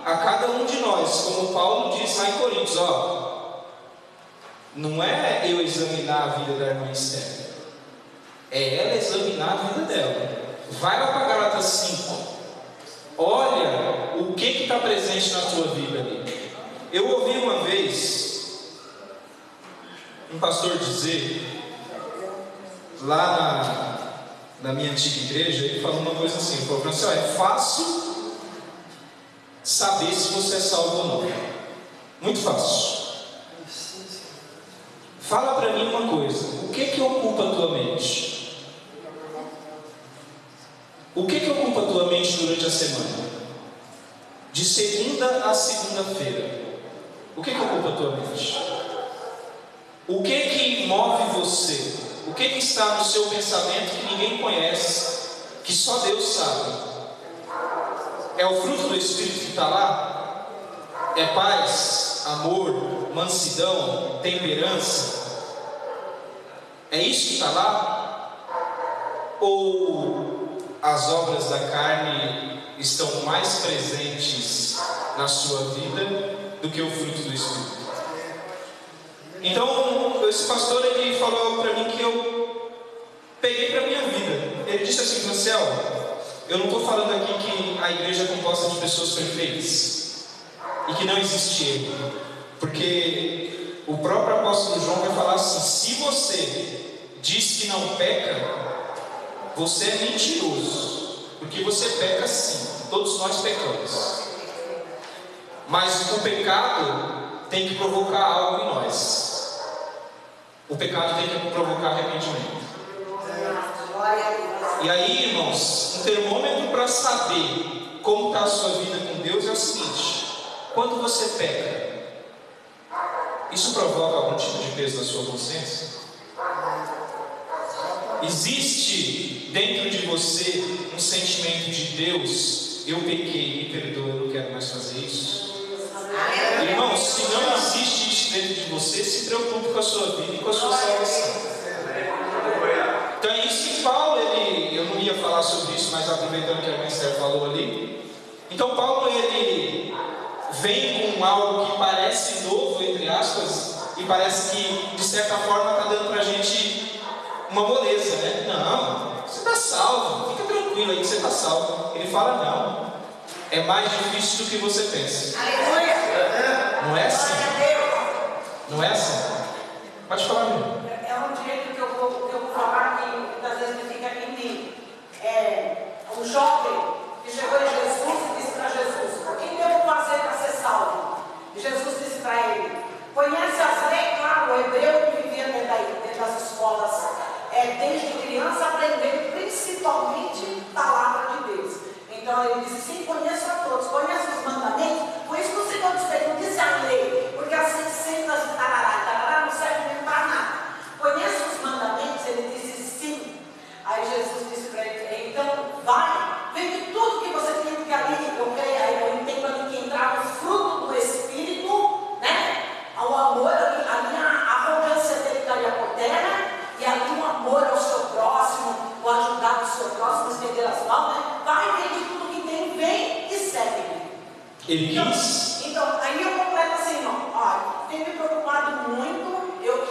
a cada um de nós, como Paulo diz lá em Coríntios, não é eu examinar a vida da irmã Esther, é ela examinar a vida dela. Vai lá para Gálatas 5, olha o que está presente na tua vida ali. Eu ouvi uma vez um pastor dizer, lá na minha antiga igreja, ele falou uma coisa assim, ele falou assim, é fácil saber se você é salvo ou não. Muito fácil. Fala para mim uma coisa, o que ocupa a tua mente? O que ocupa a tua mente durante a semana? De segunda a segunda-feira. O que ocupa a tua mente? O que move você? O que está no seu pensamento que ninguém conhece, que só Deus sabe? É o fruto do Espírito que está lá? É paz, amor, mansidão, temperança? É isso que está lá? Ou as obras da carne estão mais presentes na sua vida do que o fruto do Espírito? Então, esse pastor, ele falou para mim que eu peguei para a minha vida. Ele disse assim, Marcel, eu não estou falando aqui que a igreja é composta de pessoas perfeitas e que não existe erro, porque o próprio apóstolo João vai falar assim, se você diz que não peca, você é mentiroso, porque você peca sim, todos nós pecamos, mas o pecado tem que provocar algo em nós. O pecado tem que provocar arrependimento. E aí, irmãos, um termômetro para saber como está a sua vida com Deus é o seguinte: quando você peca, isso provoca algum tipo de peso na sua consciência? Existe dentro de você um sentimento de Deus, eu pequei, me perdoa, eu não quero mais fazer isso? Irmãos, se não existe isso dentro de você, se preocupe com a sua vida e com a sua salvação. Então é isso que Paulo, eu não ia falar sobre isso, mas aproveitando que a irmã Esther falou ali. Então Paulo, ele vem com algo que parece novo, entre aspas, e parece que de certa forma está dando para a gente uma moleza, né? Não, você está salvo, fica tranquilo aí que você está salvo. Ele fala, não, é mais difícil do que você pensa. Aleluia! Não é assim? Não é assim? Pode falar, meu. É um jeito que eu vou falar que muitas vezes me fica em mim. Um jovem que chegou em Jesus e disse para Jesus, o que devo fazer para ser salvo? E Jesus disse para ele, conhece as leis? Claro, o hebreu que vivia dentro das escolas, desde criança, aprendendo principalmente a palavra de Deus. Então ele disse, sim, conheço a todos, conheço os mandamentos, por isso que o Senhor não disse a lei, porque as 600 tarará não serve nem para nada. Conheço os mandamentos, ele disse sim. Aí Jesus disse para ele, então vai, vende tudo que você tem que ali, eu entendo ali que entrava o fruto do Espírito, né? O amor, ali a arrogância dele estaria por terra, e ali o amor ao seu próximo, o ajudar o seu próximo, estender as mãos, né? Vai, vende tudo que tem, vem e segue-me. Ele quis. Então, aí eu completo assim, não, olha, tem me preocupado muito, eu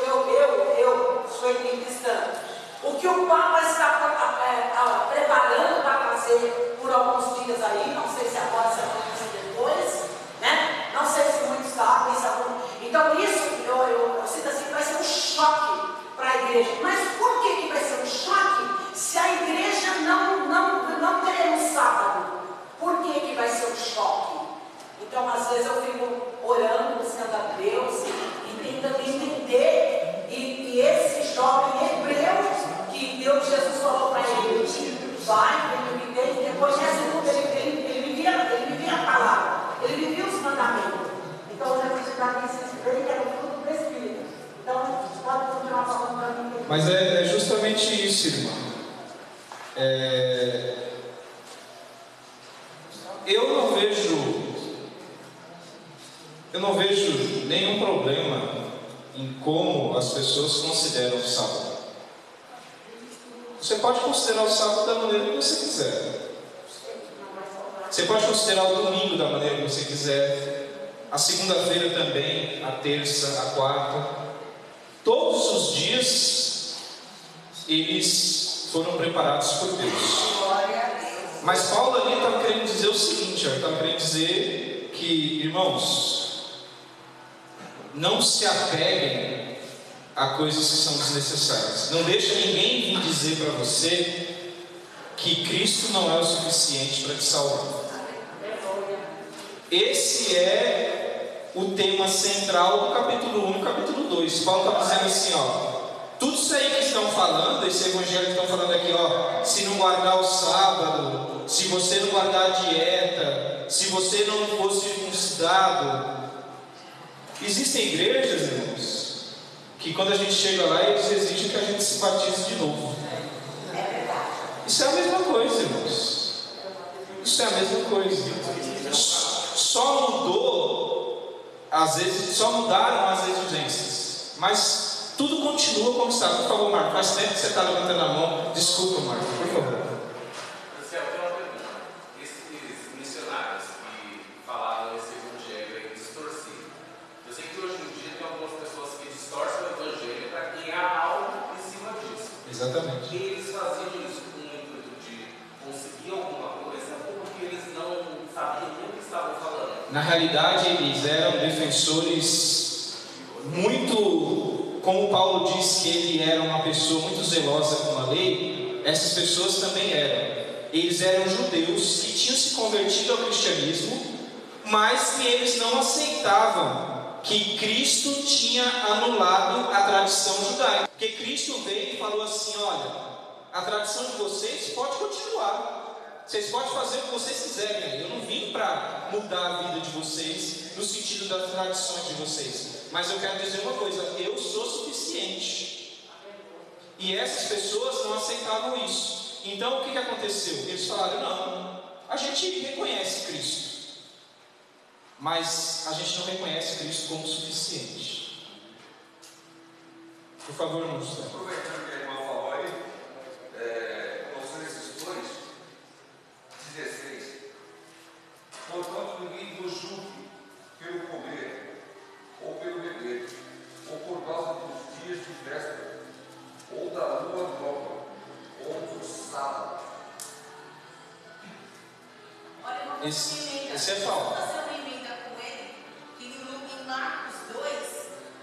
sou cristã. O que o Papa está preparando para fazer por alguns dias aí, não sei se agora, se amanhã, se depois, né? Não sei se muitos sabem, então isso, eu sinto assim, vai ser um choque para a igreja. Mas por que vai ser um choque se a igreja não teremos sábado? Por que vai ser um choque? Então, às vezes eu fico orando, buscando a Deus e tentando entender. E esse jovem hebreu que Deus, Jesus falou para ele, vai, ele conhece tudo, ele vivia a palavra, ele vivia os mandamentos. Então, Jesus está dizendo que era o fruto do Espírito. Então, pode continuar falando para mim. Mas é justamente isso, irmão. Eu não vejo Eu não vejo nenhum problema em como as pessoas consideram o sábado. Você pode considerar o sábado da maneira que você quiser. Você pode considerar o domingo da maneira que você quiser. A segunda-feira também, a terça, a quarta. Todos os dias, eles foram preparados por Deus. Mas Paulo ali estava querendo dizer o seguinte, ele estava querendo dizer que, irmãos, não se apeguem a coisas que são desnecessárias. Não deixa ninguém vir dizer para você que Cristo não é o suficiente para te salvar. Esse é o tema central do capítulo 1 e capítulo 2. Paulo está dizendo assim, tudo isso aí que estão falando, esse evangelho que estão falando aqui, se não guardar o sábado, se você não guardar a dieta, se você não for circuncidado. Existem igrejas, irmãos, que quando a gente chega lá, eles exigem que a gente se batize de novo. Isso é a mesma coisa, irmãos. Isso é a mesma coisa. Só mudou, às vezes, só mudaram as exigências, mas tudo continua como está. Por favor, Marco, faz tempo que você está levantando a mão. Desculpa, Marco, por favor. Marcelo, tem uma pergunta. Esses missionários que falaram esse evangelho aí distorcido, eu sei que hoje em dia tem algumas pessoas que distorcem o evangelho para ganhar algo em cima disso. Exatamente. E eles faziam isso com o intuito de conseguir alguma coisa, ou porque eles não sabiam nem o que estavam falando. Na realidade, eles eram defensores muito, como Paulo diz que ele era uma pessoa muito zelosa com a lei, essas pessoas também eram. Eles eram judeus que tinham se convertido ao cristianismo, mas que eles não aceitavam que Cristo tinha anulado a tradição judaica. Porque Cristo veio e falou assim, olha, a tradição de vocês pode continuar. Vocês podem fazer o que vocês quiserem aí. Eu não vim para mudar a vida de vocês no sentido das tradições de vocês. Mas eu quero dizer uma coisa, eu sou suficiente. E essas pessoas não aceitavam isso. Então o que aconteceu? Eles falaram, não, a gente reconhece Cristo, mas a gente não reconhece Cristo como suficiente. Por favor, irmão José. Aproveitando que a irmã falou aí, Colossenses 2, 16. Portanto, ninguém vos julgue pelo comer, ou pelo beber, ou por causa dos dias de festa, ou da lua nova, ou do sábado. Olha, Esse é Paulo. você emenda com ele que em Marcos 2,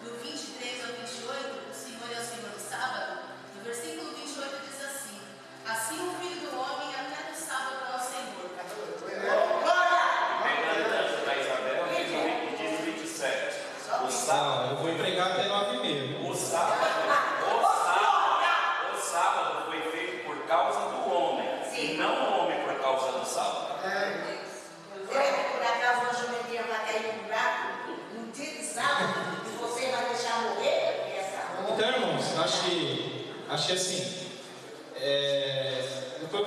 do 23 ao 28, o Senhor é o Senhor do sábado. No versículo 28 diz assim: assim o Filho do Homem até no sábado é o Senhor. Eu vou empregar até 9h30. O sábado foi feito por causa do homem, e não o homem por causa do sábado. Por acaso uma jumentinha vai cair no buraco, um dia de sábado, e você vai deixar morrer? Então, irmãos, acho que assim, depois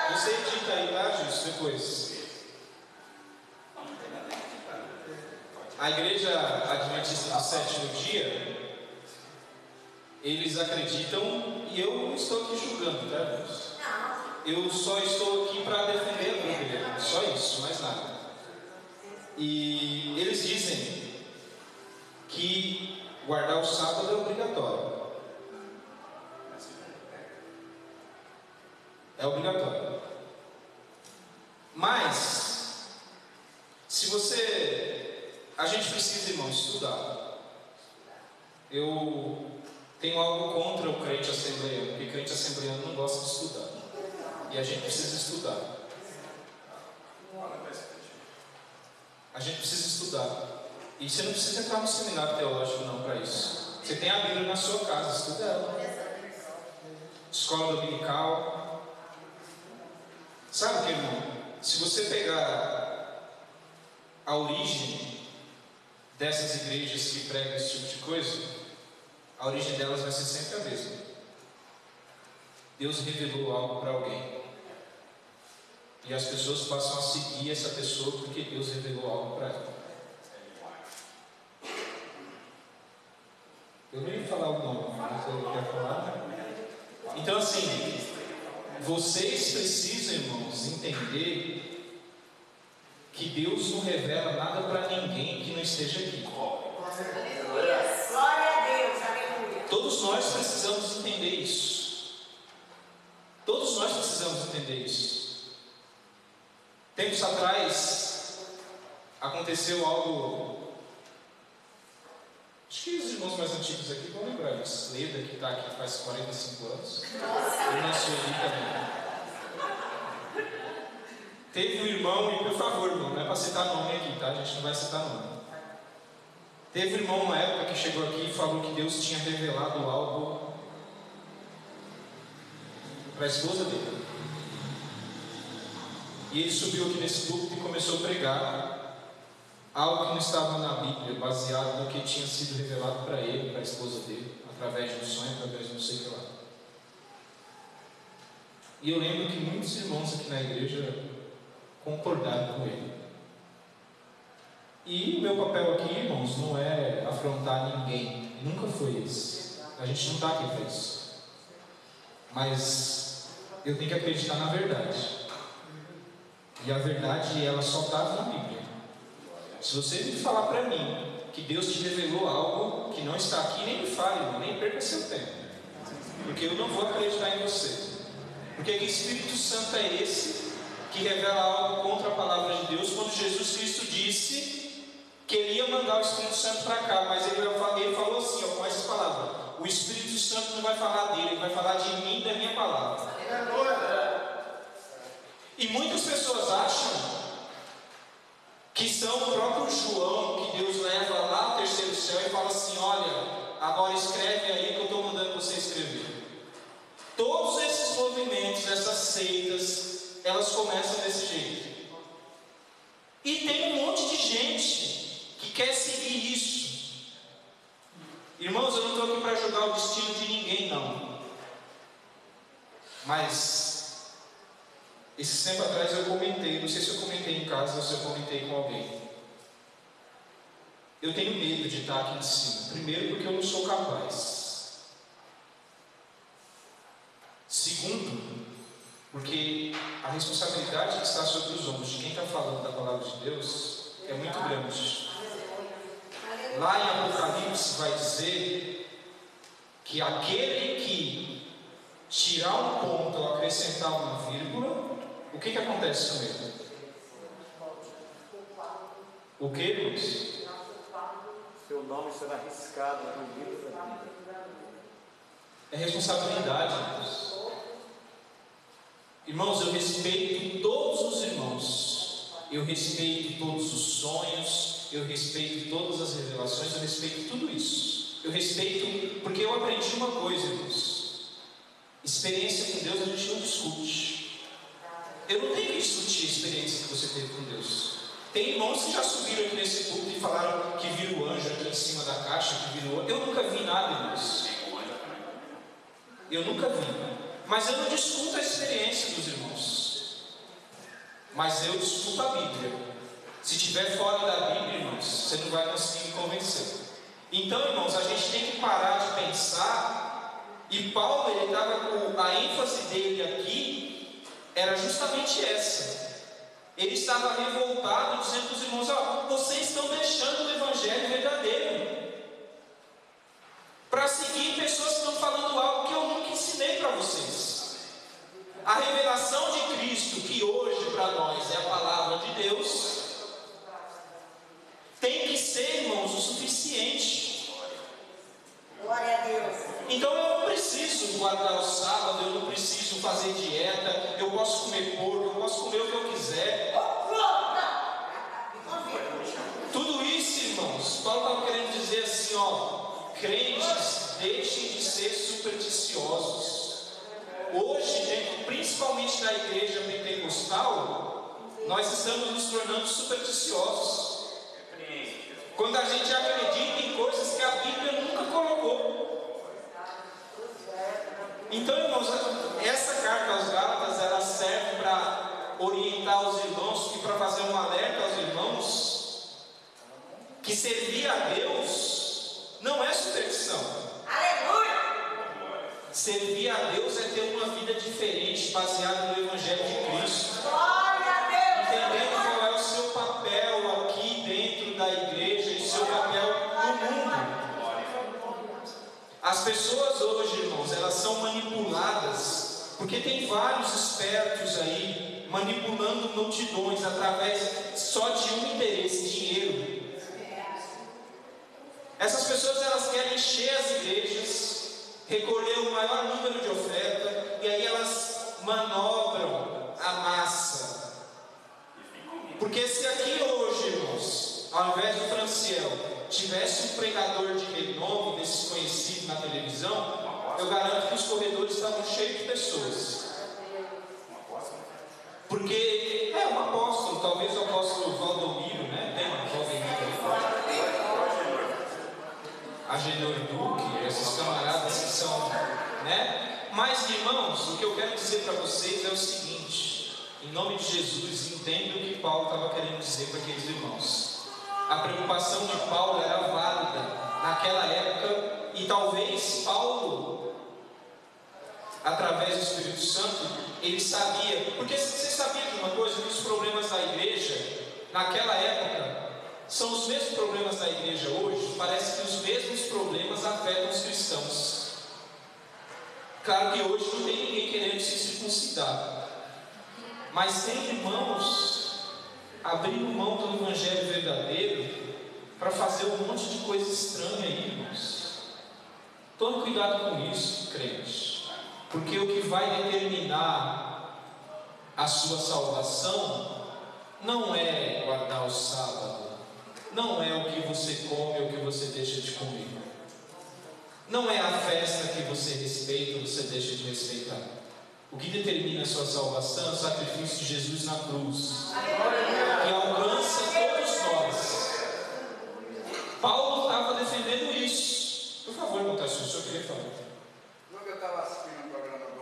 você edita aí, tá, Justo? Depois. A igreja adventista do sétimo dia, eles acreditam, e eu não estou aqui julgando, tá, irmãos? Eu só estou aqui para defender a Bíblia, só isso, mais nada. E eles dizem que guardar o sábado é obrigatório. É obrigatório. Mas, se você... A gente precisa, irmão, estudar. Eu tenho algo contra o crente assembleano, porque crente assembleano não gosta de estudar. E a gente precisa estudar. A gente precisa estudar. E você não precisa entrar no seminário teológico não para isso. Você tem a Bíblia na sua casa, estuda ela. Escola dominical. Sabe o que, irmão? Se você pegar a origem dessas igrejas que pregam esse tipo de coisa, a origem delas vai ser sempre a mesma. Deus revelou algo para alguém, e as pessoas passam a seguir essa pessoa porque Deus revelou algo para ela. Eu não ia falar o nome, mas eu quero falar. Então, assim, vocês precisam, irmãos, entender que Deus não revela nada para ninguém que não esteja aqui. Glória a Deus, aleluia. Todos nós precisamos entender isso. Todos nós precisamos entender isso. Tempos atrás, aconteceu algo. Acho que os irmãos mais antigos aqui vão lembrar disso. Leda, que está aqui faz 45 anos. Ele nasceu ali também. Teve um irmão, e por favor, irmão, não é para citar nome aqui, tá? A gente não vai citar nome. Teve um irmão uma época que chegou aqui e falou que Deus tinha revelado algo para a esposa dele. E ele subiu aqui nesse púlpito e começou a pregar algo que não estava na Bíblia, baseado no que tinha sido revelado para ele, para a esposa dele, através de um sonho, através de não sei o que lá. E eu lembro que muitos irmãos aqui na igreja concordaram com ele. E o meu papel aqui, irmãos, não é afrontar ninguém, nunca foi esse. A gente não está aqui para isso. Mas eu tenho que acreditar na verdade. E a verdade, ela só está na Bíblia. Se você me falar para mim que Deus te revelou algo que não está aqui, nem me fale, irmão, nem perca seu tempo. Porque eu não vou acreditar em você. Porque que Espírito Santo é esse que revela algo contra a palavra de Deus, quando Jesus Cristo disse que ele ia mandar o Espírito Santo para cá, mas ele falou assim, ó, com essas palavras: o Espírito Santo não vai falar dele, ele vai falar de mim e da minha palavra. E muitas pessoas acham que são o próprio João, que Deus leva lá ao terceiro céu e fala assim: olha, agora escreve aí que eu estou mandando você escrever. Todos esses movimentos, essas seitas, elas começam desse jeito. E tem um monte de gente que quer seguir isso. Irmãos, eu não estou aqui para julgar o destino de ninguém, não. Mas esse tempo atrás eu comentei, não sei se eu comentei em casa ou se eu comentei com alguém. Eu tenho medo de estar aqui em cima. Primeiro, porque eu não sou capaz. Segundo, porque a responsabilidade que está sobre os ombros de quem está falando da palavra de Deus é muito grande. Lá em Apocalipse vai dizer que aquele que tirar um ponto ou acrescentar uma vírgula, o que acontece com ele? O que, irmãos? Seu nome será riscado no livro da vida. É responsabilidade, irmãos. Irmãos, eu respeito todos os irmãos. Eu respeito todos os sonhos. Eu respeito todas as revelações. Eu respeito tudo isso. Eu respeito porque eu aprendi uma coisa, irmãos. Experiência com Deus a gente não discute. Eu não tenho que discutir a experiência que você teve com Deus. Tem irmãos que já subiram aqui nesse púlpito e falaram que viram o anjo aqui em cima da caixa, que viram. Eu nunca vi nada, irmãos. Eu nunca vi. Mas eu não discuto a experiência dos irmãos. Mas eu discuto a Bíblia. Se estiver fora da Bíblia, irmãos, você não vai conseguir me convencer. Então, irmãos, a gente tem que parar de pensar. E Paulo, ele estava com a ênfase dele aqui, era justamente essa. Ele estava revoltado, dizendo para os irmãos: ó, vocês estão deixando o evangelho verdadeiro para seguir pessoas que estão falando algo que eu nunca ensinei para vocês. A revelação de Cristo, que hoje para nós é a palavra de Deus, tem que ser, irmãos, o suficiente. Glória a Deus. Então eu não preciso guardar o sábado, eu não preciso fazer dieta, eu posso comer porco, eu posso comer o que eu quiser. Tudo isso, irmãos, Paulo estava querendo dizer assim, ó: crentes, deixem de ser supersticiosos. Hoje, principalmente na igreja pentecostal, nós estamos nos tornando supersticiosos. Quando a gente acredita em coisas que a Bíblia nunca colocou. Então, irmãos, essa carta aos Gálatas, ela serve para orientar os irmãos e para fazer um alerta aos irmãos que servir a Deus não é superstição. Aleluia! Servir a Deus é ter uma vida diferente, baseada no Evangelho de Cristo. Glória a Deus! Entendendo qual é o seu papel aqui dentro da igreja e seu papel no mundo. As pessoas hoje, irmãos, elas são manipuladas, porque tem vários espertos aí, manipulando multidões através só de um interesse, dinheiro. Essas pessoas, elas querem encher as igrejas, recolher o maior número de oferta, e aí elas manobram a massa. Porque se aqui hoje, irmãos, ao invés do Franciel, tivesse um pregador de renome, desses conhecidos na televisão, eu garanto que os corredores estavam cheios de pessoas. Porque é um apóstolo, talvez o apóstolo Valdomiro, né? Tem um Valdomiro, Agenor Duque, esses camaradas que são, né? Mas, irmãos, o que eu quero dizer para vocês é o seguinte: em nome de Jesus, entenda o que Paulo estava querendo dizer para aqueles irmãos. A preocupação de Paulo era válida naquela época, e talvez Paulo, através do Espírito Santo, ele sabia, porque você sabia de uma coisa, que os problemas da igreja naquela época são os mesmos problemas da igreja hoje. Parece que os mesmos problemas afetam os cristãos. Claro que hoje não tem ninguém querendo se circuncidar, mas tem irmãos abrindo mão do evangelho verdadeiro para fazer um monte de coisa estranha aí, irmãos. Tome cuidado com isso, crente, porque o que vai determinar a sua salvação não é guardar o sábado, não é o que você come ou o que você deixa de comer, não é a festa que você respeita ou você deixa de respeitar. O que determina a sua salvação é o sacrifício de Jesus na cruz, que alcança todos nós. Paulo estava defendendo isso. Por favor, Montassio, o senhor queria falar. Quando eu estava assistindo um programa do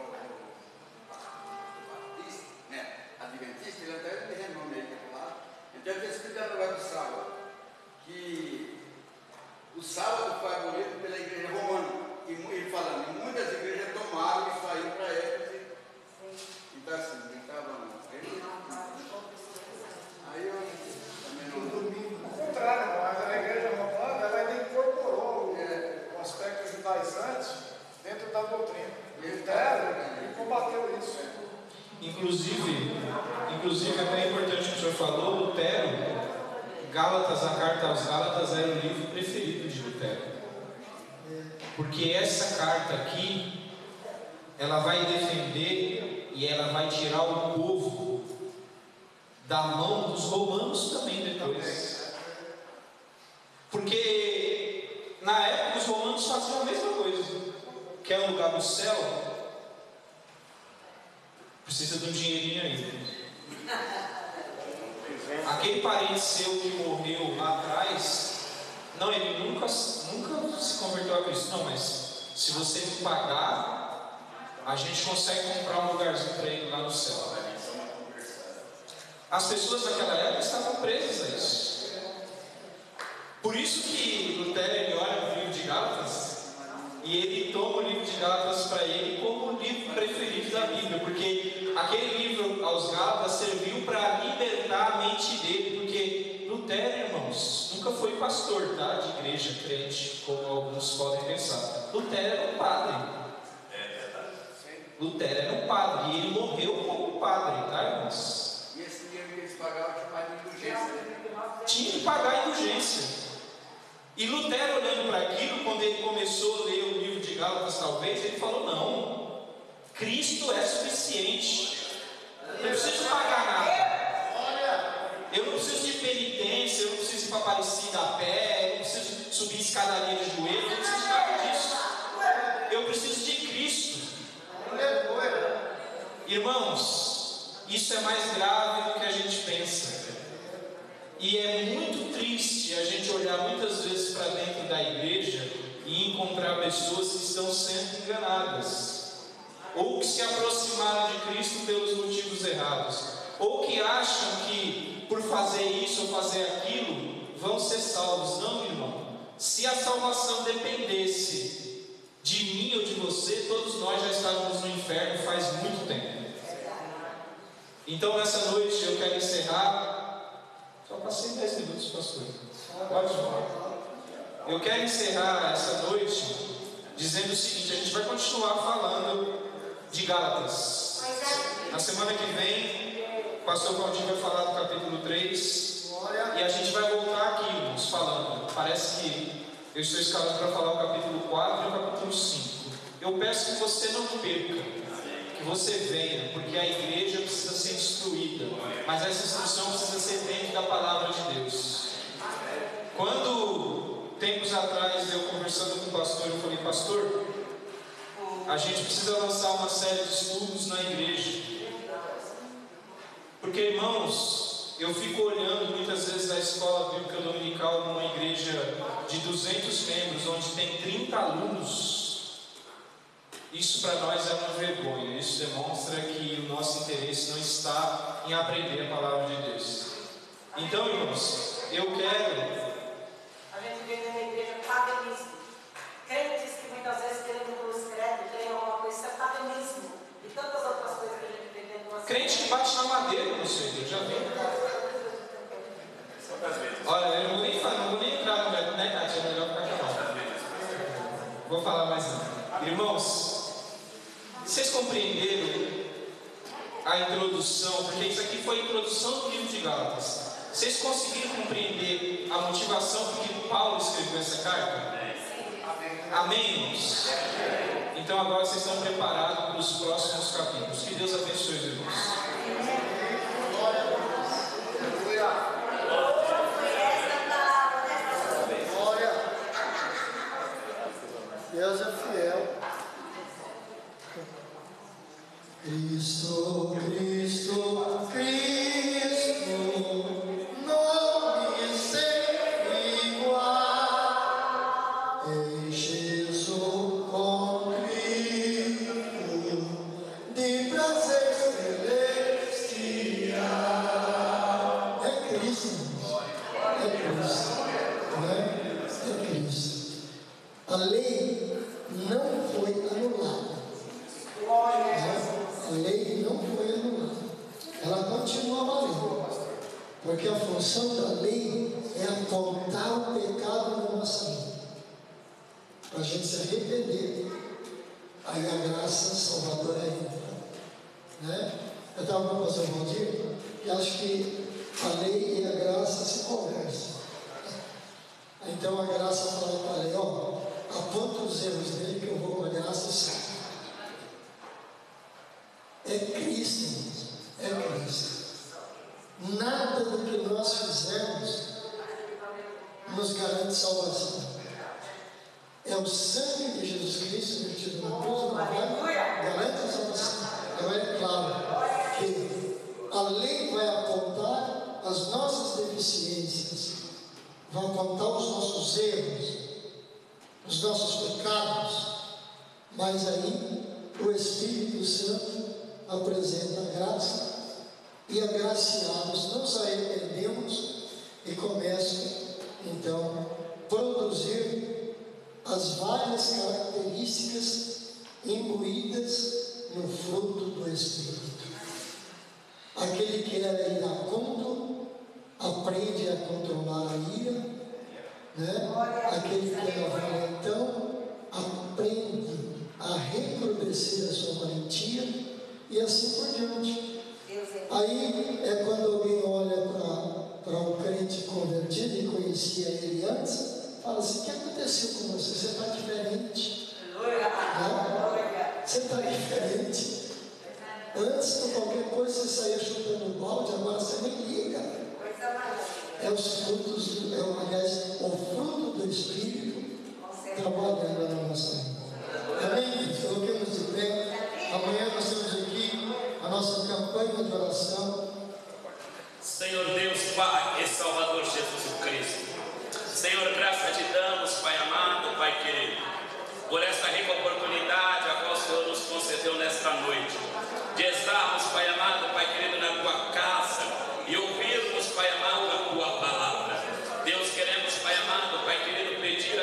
Batista, né, Adventista, ele até me renome aí lá. Então ele explicando agora do sábado, que o sábado foi abolido pela igreja romana. E ele falando, e muitas igrejas tomaram e saíram para Éfeso. Então assim, ele estava. Aí eu também não dormi. Ao contrário, mas a igreja romana ela ainda incorporou o aspecto judaizante dentro da doutrina. Ele combateu isso. Inclusive até é importante que o senhor falou, Lutero, Gálatas, a carta aos Gálatas era o livro preferido de Lutero. Porque essa carta aqui, ela vai defender e ela vai tirar o povo da mão dos romanos também depois. Porque na época os romanos faziam a mesma coisa. Quer um lugar no céu? Precisa de um dinheirinho aí. Aquele parente seu que morreu lá atrás, não, ele nunca se converteu a Cristo. Não, mas se você me pagar, a gente consegue comprar um lugarzinho para ele lá no céu. As pessoas daquela época estavam presas a isso. Por isso que Lutero, ele olha no livro de Gálatas e ele toma o livro de Gálatas para ele como o livro preferido da Bíblia, porque aquele livro aos Gálatas serviu para libertar a mente dele, porque Lutero, irmãos, nunca foi pastor, tá, de igreja crente, como alguns podem pensar. Lutero era um padre. Lutero era um padre e ele morreu como padre, tá, irmãos? E esse dinheiro que eles pagavam tinha mais de indulgência. Tinha que pagar a indulgência. E Lutero, olhando para aquilo, quando ele começou a ler o livro de Gálatas, talvez, ele falou: não, Cristo é suficiente, não preciso pagar nada, eu não preciso de penitência, eu não preciso ir para Aparecida a pé, eu não preciso subir escadaria de joelho, eu não preciso de nada disso, eu preciso de Cristo. Irmãos, isso é mais grave do que a gente pensa. E é muito triste a gente olhar muitas vezes para dentro da igreja e encontrar pessoas que estão sendo enganadas, ou que se aproximaram de Cristo pelos motivos errados, ou que acham que por fazer isso ou fazer aquilo vão ser salvos. Não, irmão. Se a salvação dependesse de mim ou de você, todos nós já estávamos no inferno faz muito tempo. Então nessa noite eu quero encerrar. Só passei 10 minutos, pastor. Pode falar. Eu quero encerrar essa noite dizendo o seguinte: a gente vai continuar falando de Gálatas. Na semana que vem, o pastor Claudinho vai falar do capítulo 3. E a gente vai voltar aqui, irmãos, falando. Parece que eu estou escalando para falar o capítulo 4 e o capítulo 5. Eu peço que você não perca, que você venha, porque a igreja precisa ser instruída, mas essa instrução precisa ser dentro da palavra de Deus. Quando, tempos atrás, eu conversando com o pastor, eu falei: pastor, a gente precisa lançar uma série de estudos na igreja, porque, irmãos, eu fico olhando muitas vezes a escola bíblica dominical numa igreja de 200 membros, onde tem 30 alunos. Isso para nós é uma vergonha. Isso demonstra que o nosso interesse não está em aprender a palavra de Deus. Então, irmãos, eu quero... A gente vê na igreja paganismo. Crentes que muitas vezes querem cruz credo, querem alguma coisa, isso é paganismo. E tantas outras coisas que a gente vê dentro do nosso... Crente que bate na madeira, não sei, eu já vi. Olha, eu não vou nem entrar no método, né, Tati? É melhor ficar calado. Vou falar mais não. Irmãos, vocês compreenderam a introdução? Porque isso aqui foi a introdução do livro de Gálatas. Vocês conseguiram compreender a motivação por que Paulo escreveu essa carta? Amém, irmãos? Então agora vocês estão preparados para os próximos capítulos. Que Deus abençoe os irmãos. Deus é fiel. Cristo, Cristo, Cristo, nome sem igual, em Jesus com Cristo, de prazer celestial. É Cristo, é Cristo. A lei não foi anulada. A lei não foi anulada. Ela continua valendo. Porque a função da lei é apontar o pecado na nossa vida, para a gente se arrepender. Aí a graça salvadora entra. Né? Eu estava com o pastor Valdir e acho que a lei e a graça se conversam. Então a graça fala para a lei: ó, aponta os erros dele que eu vou com a graça salva. É Cristo, é Cristo. Nada do que nós fizermos nos garante salvação. É o sangue de Jesus Cristo vertido na cruz do Calvário, garante a salvação. Agora é claro que a lei vai apontar as nossas deficiências, vai apontar os nossos erros, os nossos pecados, mas aí o Espírito Santo apresenta a graça e agraciados nos arrependemos e começam então a produzir as várias características imbuídas no fruto do Espírito. Aquele que era iracundo aprende a controlar a ira, né? Aquele que era valentão aprende a recrudescer a sua valentia, e assim por diante. Aí é quando alguém olha para um crente convertido e conhecia ele antes, fala assim: o que aconteceu com você? Você está diferente. Você está diferente. Antes de qualquer coisa você saía chutando o balde, agora você nem liga. É os frutos, aliás, o fruto do Espírito trabalhando na nossa vida. Amém? Coloquemos de pé. Amanhã nós temos aqui a nossa campanha de oração. Senhor Deus, Pai e Salvador Jesus Cristo. Senhor, graça te damos, Pai amado, Pai querido, por esta rica oportunidade a qual o Senhor nos concedeu nesta noite, de estarmos, Pai amado, Pai querido, na tua casa e ouvirmos, Pai amado, a tua palavra. Deus, queremos, Pai amado, Pai querido, pedir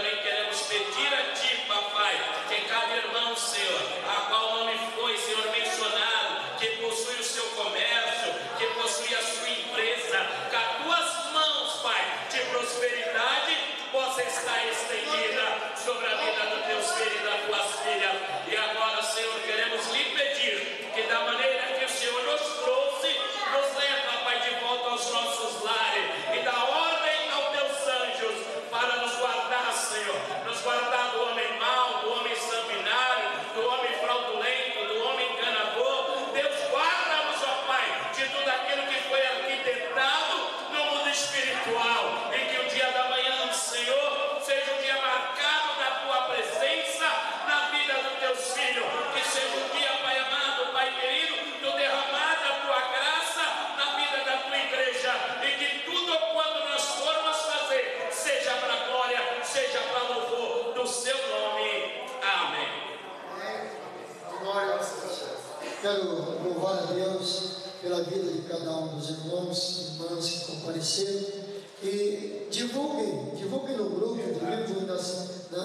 também queremos pedir a Ti, papai, que cada irmão, Senhor, a qual não me foi, Senhor, mencionado, que possui o seu comércio, que possui a sua empresa, que as Tuas mãos, Pai, de prosperidade possa estar estendida sobre a vida dos Teus filhos e das Tuas filhas. E agora, Senhor, queremos lhe pedir que da maneira que o Senhor nos trouxe, nos leva, Pai, de volta aos nossos lares e dá ordem aos Teus anjos para nos guardar, Senhor, nos guardar do homem mau, do homem sanguinário, do homem fraudulento, do homem enganador. Deus, guarda-nos, ó Pai, de tudo aquilo que foi arquitetado no mundo espiritual, e que o dia da manhã, Senhor, seja um dia marcado na Tua presença na vida dos Teus filhos, que seja um dia, Pai amado, Pai querido, do derramar da Tua graça na vida da Tua igreja, e que tudo quando nós formos fazer seja para a glória, seja para louvor do Seu nome. Amém. Glória a Deus. Quero louvar a Deus pela vida de cada um dos irmãos e irmãs que compareceram, e divulguem no grupo, divulguem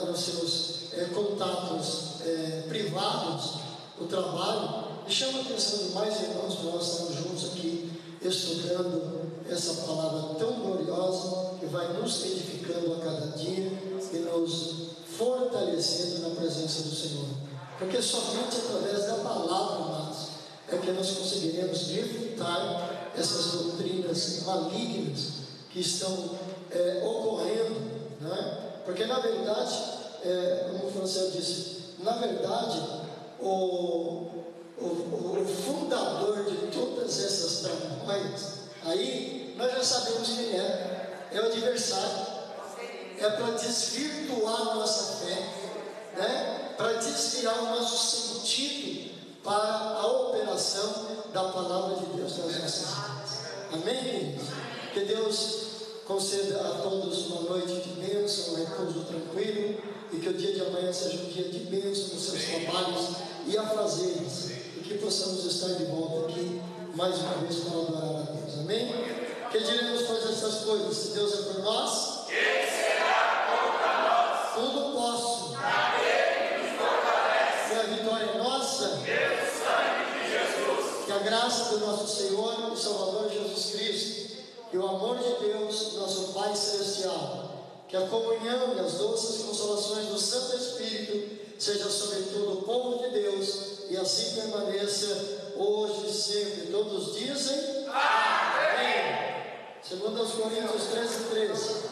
nos seus contatos privados o trabalho, e chama a atenção de mais irmãos para nós estarmos juntos aqui estudando essa palavra tão gloriosa que vai nos edificando a cada dia e nos fortalecendo na presença do Senhor, porque somente através da palavra, amados, é que nós conseguiremos refutar essas doutrinas malignas que estão ocorrendo, né? Porque na verdade, como o Francel disse, na verdade o fundador de todas essas tramóias aí, nós já sabemos quem é o adversário. É para desvirtuar a nossa fé, né? Para desviar o nosso sentido para a operação da palavra de Deus nas nossas vidas. Amém, queridos? Que Deus conceda a todos uma noite de bênção, um repouso tranquilo, e que o dia de amanhã seja um dia de bênção nos seus trabalhos e afazeres, e que possamos estar de volta aqui mais uma vez para adorar a Deus. Amém? Que diremos todas essas coisas? Se Deus é por nós, Quem será contra nós? tudo posso Naquele que nos fortalece. e a vitória é nossa, Pelo sangue de Jesus. que a graça do nosso Senhor e Salvador Jesus Cristo, que o amor de Deus, nosso Pai Celestial, que a comunhão e as doces consolações do Santo Espírito seja sobre todo o povo de Deus, e assim permaneça hoje e sempre. Todos dizem amém. Segundo aos Coríntios 13:13.